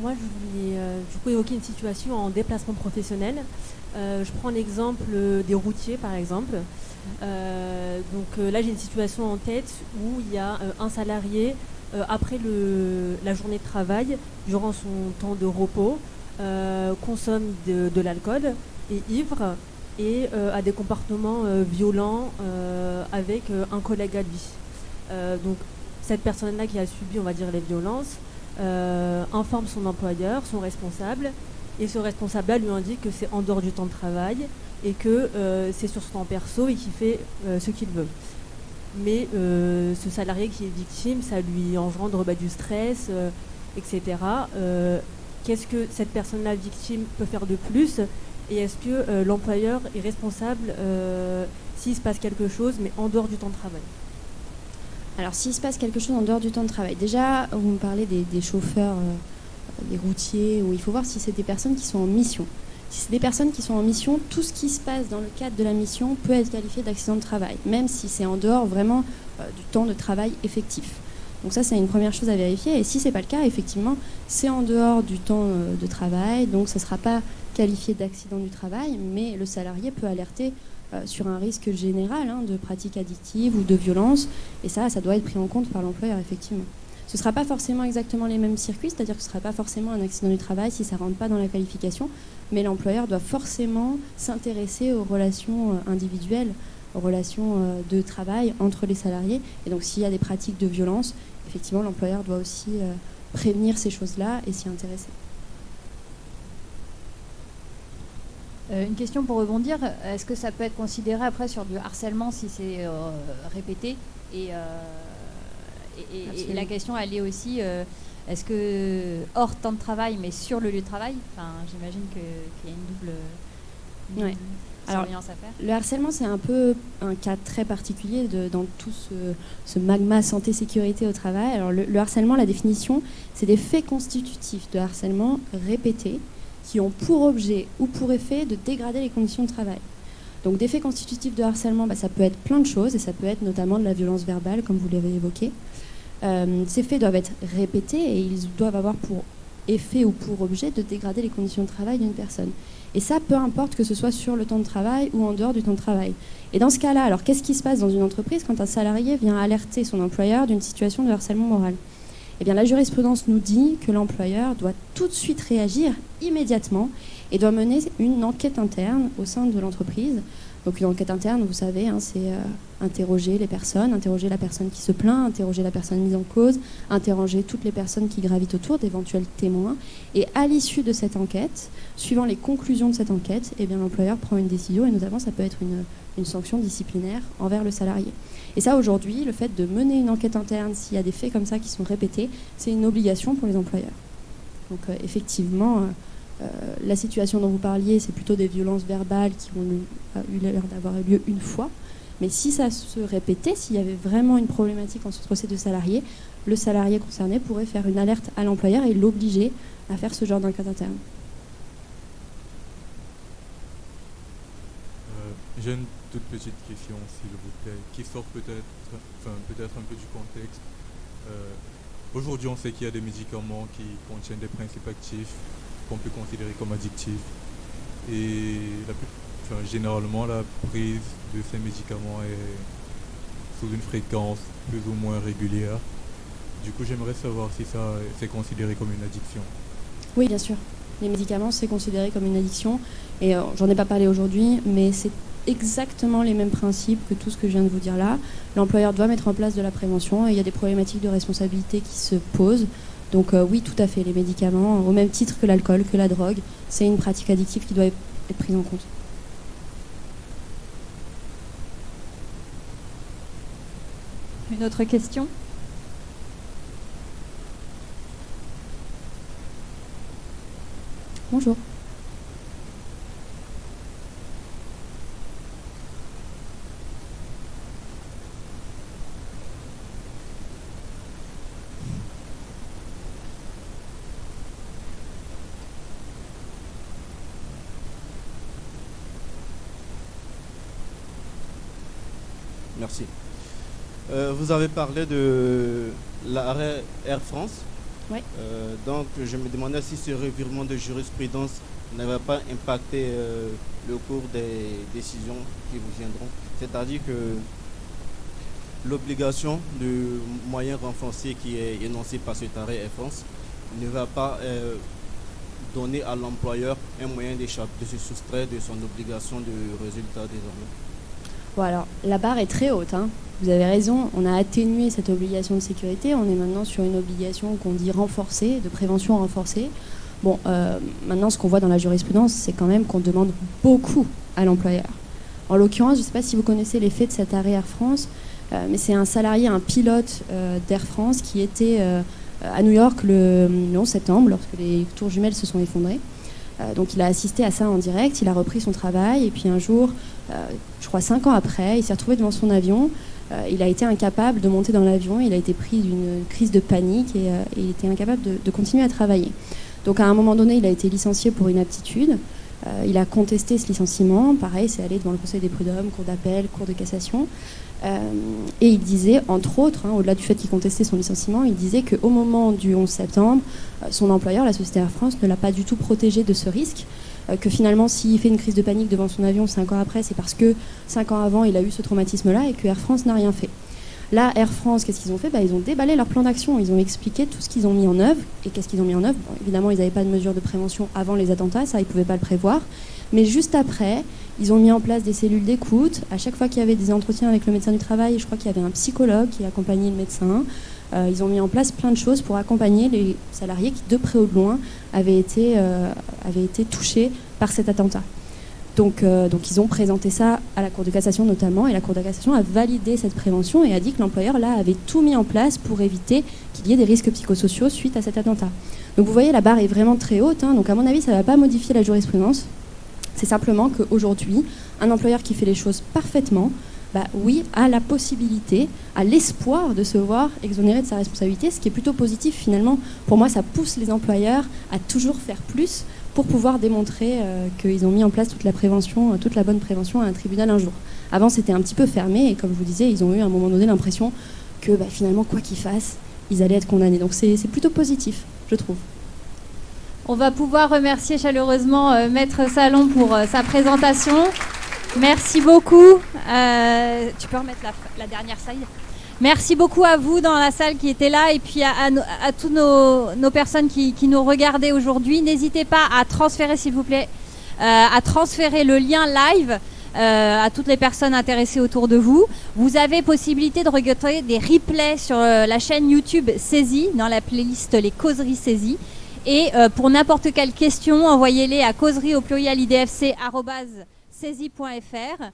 Moi, je voulais du coup évoquer une situation en déplacement professionnel. Je prends l'exemple des routiers, par exemple. Là, j'ai une situation en tête où il y a un salarié, après la journée de travail, durant son temps de repos, consomme de l'alcool, est ivre et a des comportements violents avec un collègue à lui. Donc, cette personne-là qui a subi, on va dire, les violences, informe son employeur, son responsable, et ce responsable-là lui indique que c'est en dehors du temps de travail et que c'est sur son temps perso et qu'il fait ce qu'il veut. Mais ce salarié qui est victime, ça lui engendre du stress, etc. Qu'est-ce que cette personne-là victime peut faire de plus? Et est-ce que l'employeur est responsable s'il se passe quelque chose, mais en dehors du temps de travail? Alors, s'il se passe quelque chose en dehors du temps de travail, déjà, vous me parlez des chauffeurs, des routiers, où il faut voir si c'est des personnes qui sont en mission. Si c'est des personnes qui sont en mission, tout ce qui se passe dans le cadre de la mission peut être qualifié d'accident de travail, même si c'est en dehors vraiment du temps de travail effectif. Donc ça, c'est une première chose à vérifier. Et si ce n'est pas le cas, effectivement, c'est en dehors du temps de travail, donc ça ne sera pas qualifié d'accident du travail, mais le salarié peut alerter sur un risque général de pratiques addictives ou de violence, et ça doit être pris en compte par l'employeur, effectivement. Ce ne sera pas forcément exactement les mêmes circuits, c'est-à-dire que ce ne sera pas forcément un accident du travail si ça ne rentre pas dans la qualification, mais l'employeur doit forcément s'intéresser aux relations individuelles, aux relations de travail entre les salariés, et donc s'il y a des pratiques de violence, effectivement, l'employeur doit aussi prévenir ces choses-là et s'y intéresser. Une question pour rebondir, est-ce que ça peut être considéré après sur du harcèlement si c'est répété et la question elle est aussi est-ce que hors temps de travail mais sur le lieu de travail, enfin, j'imagine qu'il y a une double surveillance à faire. Le harcèlement c'est un peu un cas très particulier dans tout ce magma santé-sécurité au travail. Alors le harcèlement, la définition, c'est des faits constitutifs de harcèlement répétés qui ont pour objet ou pour effet de dégrader les conditions de travail. Donc des faits constitutifs de harcèlement, ça peut être plein de choses et ça peut être notamment de la violence verbale comme vous l'avez évoqué. Ces faits doivent être répétés et ils doivent avoir pour effet ou pour objet de dégrader les conditions de travail d'une personne. Et ça, peu importe que ce soit sur le temps de travail ou en dehors du temps de travail. Et dans ce cas-là, alors qu'est-ce qui se passe dans une entreprise quand un salarié vient alerter son employeur d'une situation de harcèlement moral ? Eh bien, la jurisprudence nous dit que l'employeur doit tout de suite réagir immédiatement et doit mener une enquête interne au sein de l'entreprise. Donc une enquête interne, vous savez, c'est interroger les personnes, interroger la personne qui se plaint, interroger la personne mise en cause, interroger toutes les personnes qui gravitent autour, d'éventuels témoins. Et à l'issue de cette enquête, suivant les conclusions de cette enquête, eh bien, l'employeur prend une décision et notamment ça peut être une sanction disciplinaire envers le salarié. Et ça, aujourd'hui, le fait de mener une enquête interne, s'il y a des faits comme ça qui sont répétés, c'est une obligation pour les employeurs. Donc effectivement, la situation dont vous parliez, c'est plutôt des violences verbales qui ont eu l'air d'avoir eu lieu une fois. Mais si ça se répétait, s'il y avait vraiment une problématique entre ces deux salariés, le salarié concerné pourrait faire une alerte à l'employeur et l'obliger à faire ce genre d'enquête interne. J'ai une toute petite question, s'il vous plaît, qui sort peut-être un peu du contexte. Aujourd'hui, on sait qu'il y a des médicaments qui contiennent des principes actifs qu'on peut considérer comme addictifs. Et généralement, la prise de ces médicaments est sous une fréquence plus ou moins régulière. Du coup, j'aimerais savoir si ça c'est considéré comme une addiction. Oui, bien sûr. Les médicaments, c'est considéré comme une addiction. Et j'en ai pas parlé aujourd'hui, mais c'est exactement les mêmes principes que tout ce que je viens de vous dire là. L'employeur doit mettre en place de la prévention et il y a des problématiques de responsabilité qui se posent. Donc oui, tout à fait, les médicaments, au même titre que l'alcool, que la drogue, c'est une pratique addictive qui doit être prise en compte. Une autre question ? Bonjour. Merci. Vous avez parlé de l'arrêt Air France. Oui. Donc, je me demandais si ce revirement de jurisprudence n'avait pas impacté le cours des décisions qui vous viendront. C'est-à-dire que l'obligation de moyens renforcés qui est énoncée par cet arrêt Air France ne va pas donner à l'employeur un moyen d'échapper, de se soustraire de son obligation de résultat désormais. Bon, alors, la barre est très haute, Vous avez raison, on a atténué cette obligation de sécurité. On est maintenant sur une obligation qu'on dit renforcée, de prévention renforcée. Bon, maintenant, ce qu'on voit dans la jurisprudence, c'est quand même qu'on demande beaucoup à l'employeur. En l'occurrence, je ne sais pas si vous connaissez les faits de cet arrêt Air France, mais c'est un salarié, un pilote d'Air France qui était à New York le 11 septembre, lorsque les tours jumelles se sont effondrées. Donc il a assisté à ça en direct, il a repris son travail et puis un jour, je crois 5 ans après, il s'est retrouvé devant son avion, il a été incapable de monter dans l'avion, il a été pris d'une crise de panique et il était incapable de continuer à travailler. Donc à un moment donné, il a été licencié pour inaptitude, il a contesté ce licenciement, pareil, c'est allé devant le Conseil des prud'hommes, cour d'appel, cour de cassation. Et il disait, entre autres, au-delà du fait qu'il contestait son licenciement, il disait qu'au moment du 11 septembre, son employeur, la société Air France, ne l'a pas du tout protégé de ce risque, que finalement, s'il fait une crise de panique devant son avion 5 ans après, c'est parce que 5 ans avant, il a eu ce traumatisme-là et que Air France n'a rien fait. Là, Air France, qu'est-ce qu'ils ont fait ? Ils ont déballé leur plan d'action, ils ont expliqué tout ce qu'ils ont mis en œuvre. Et qu'est-ce qu'ils ont mis en œuvre ? Évidemment, ils n'avaient pas de mesures de prévention avant les attentats, ça, ils ne pouvaient pas le prévoir. Mais juste après, ils ont mis en place des cellules d'écoute. À chaque fois qu'il y avait des entretiens avec le médecin du travail, je crois qu'il y avait un psychologue qui accompagnait le médecin. Ils ont mis en place plein de choses pour accompagner les salariés qui, de près ou de loin, avaient été touchés par cet attentat. Donc ils ont présenté ça à la Cour de cassation notamment, et la Cour de cassation a validé cette prévention et a dit que l'employeur là avait tout mis en place pour éviter qu'il y ait des risques psychosociaux suite à cet attentat. Donc vous voyez, la barre est vraiment très haute, hein, donc à mon avis ça ne va pas modifier la jurisprudence. C'est simplement qu'aujourd'hui, un employeur qui fait les choses parfaitement, oui, a la possibilité, a l'espoir de se voir exonéré de sa responsabilité, ce qui est plutôt positif finalement. Pour moi, ça pousse les employeurs à toujours faire plus pour pouvoir démontrer qu'ils ont mis en place toute la bonne prévention à un tribunal un jour. Avant, c'était un petit peu fermé, et comme je vous disais, ils ont eu à un moment donné l'impression que finalement, quoi qu'ils fassent, ils allaient être condamnés. Donc c'est plutôt positif, je trouve. On va pouvoir remercier chaleureusement Maître Salon pour sa présentation. Merci beaucoup. Tu peux remettre la dernière slide. Merci beaucoup à vous dans la salle qui étaient là, et puis à toutes nos personnes qui nous regardaient aujourd'hui. N'hésitez pas à transférer, s'il vous plaît, à transférer le lien live à toutes les personnes intéressées autour de vous. Vous avez possibilité de regarder des replays sur la chaîne YouTube Saisie, dans la playlist Les Causeries Saisies. Et pour n'importe quelle question, envoyez-les à causerie@saisie.fr.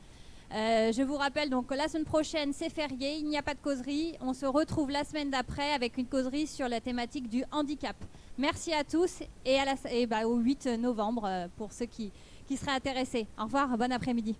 Je vous rappelle donc que la semaine prochaine, c'est férié, il n'y a pas de causerie. On se retrouve la semaine d'après avec une causerie sur la thématique du handicap. Merci à tous et au 8 novembre pour ceux qui seraient intéressés. Au revoir, bon après-midi.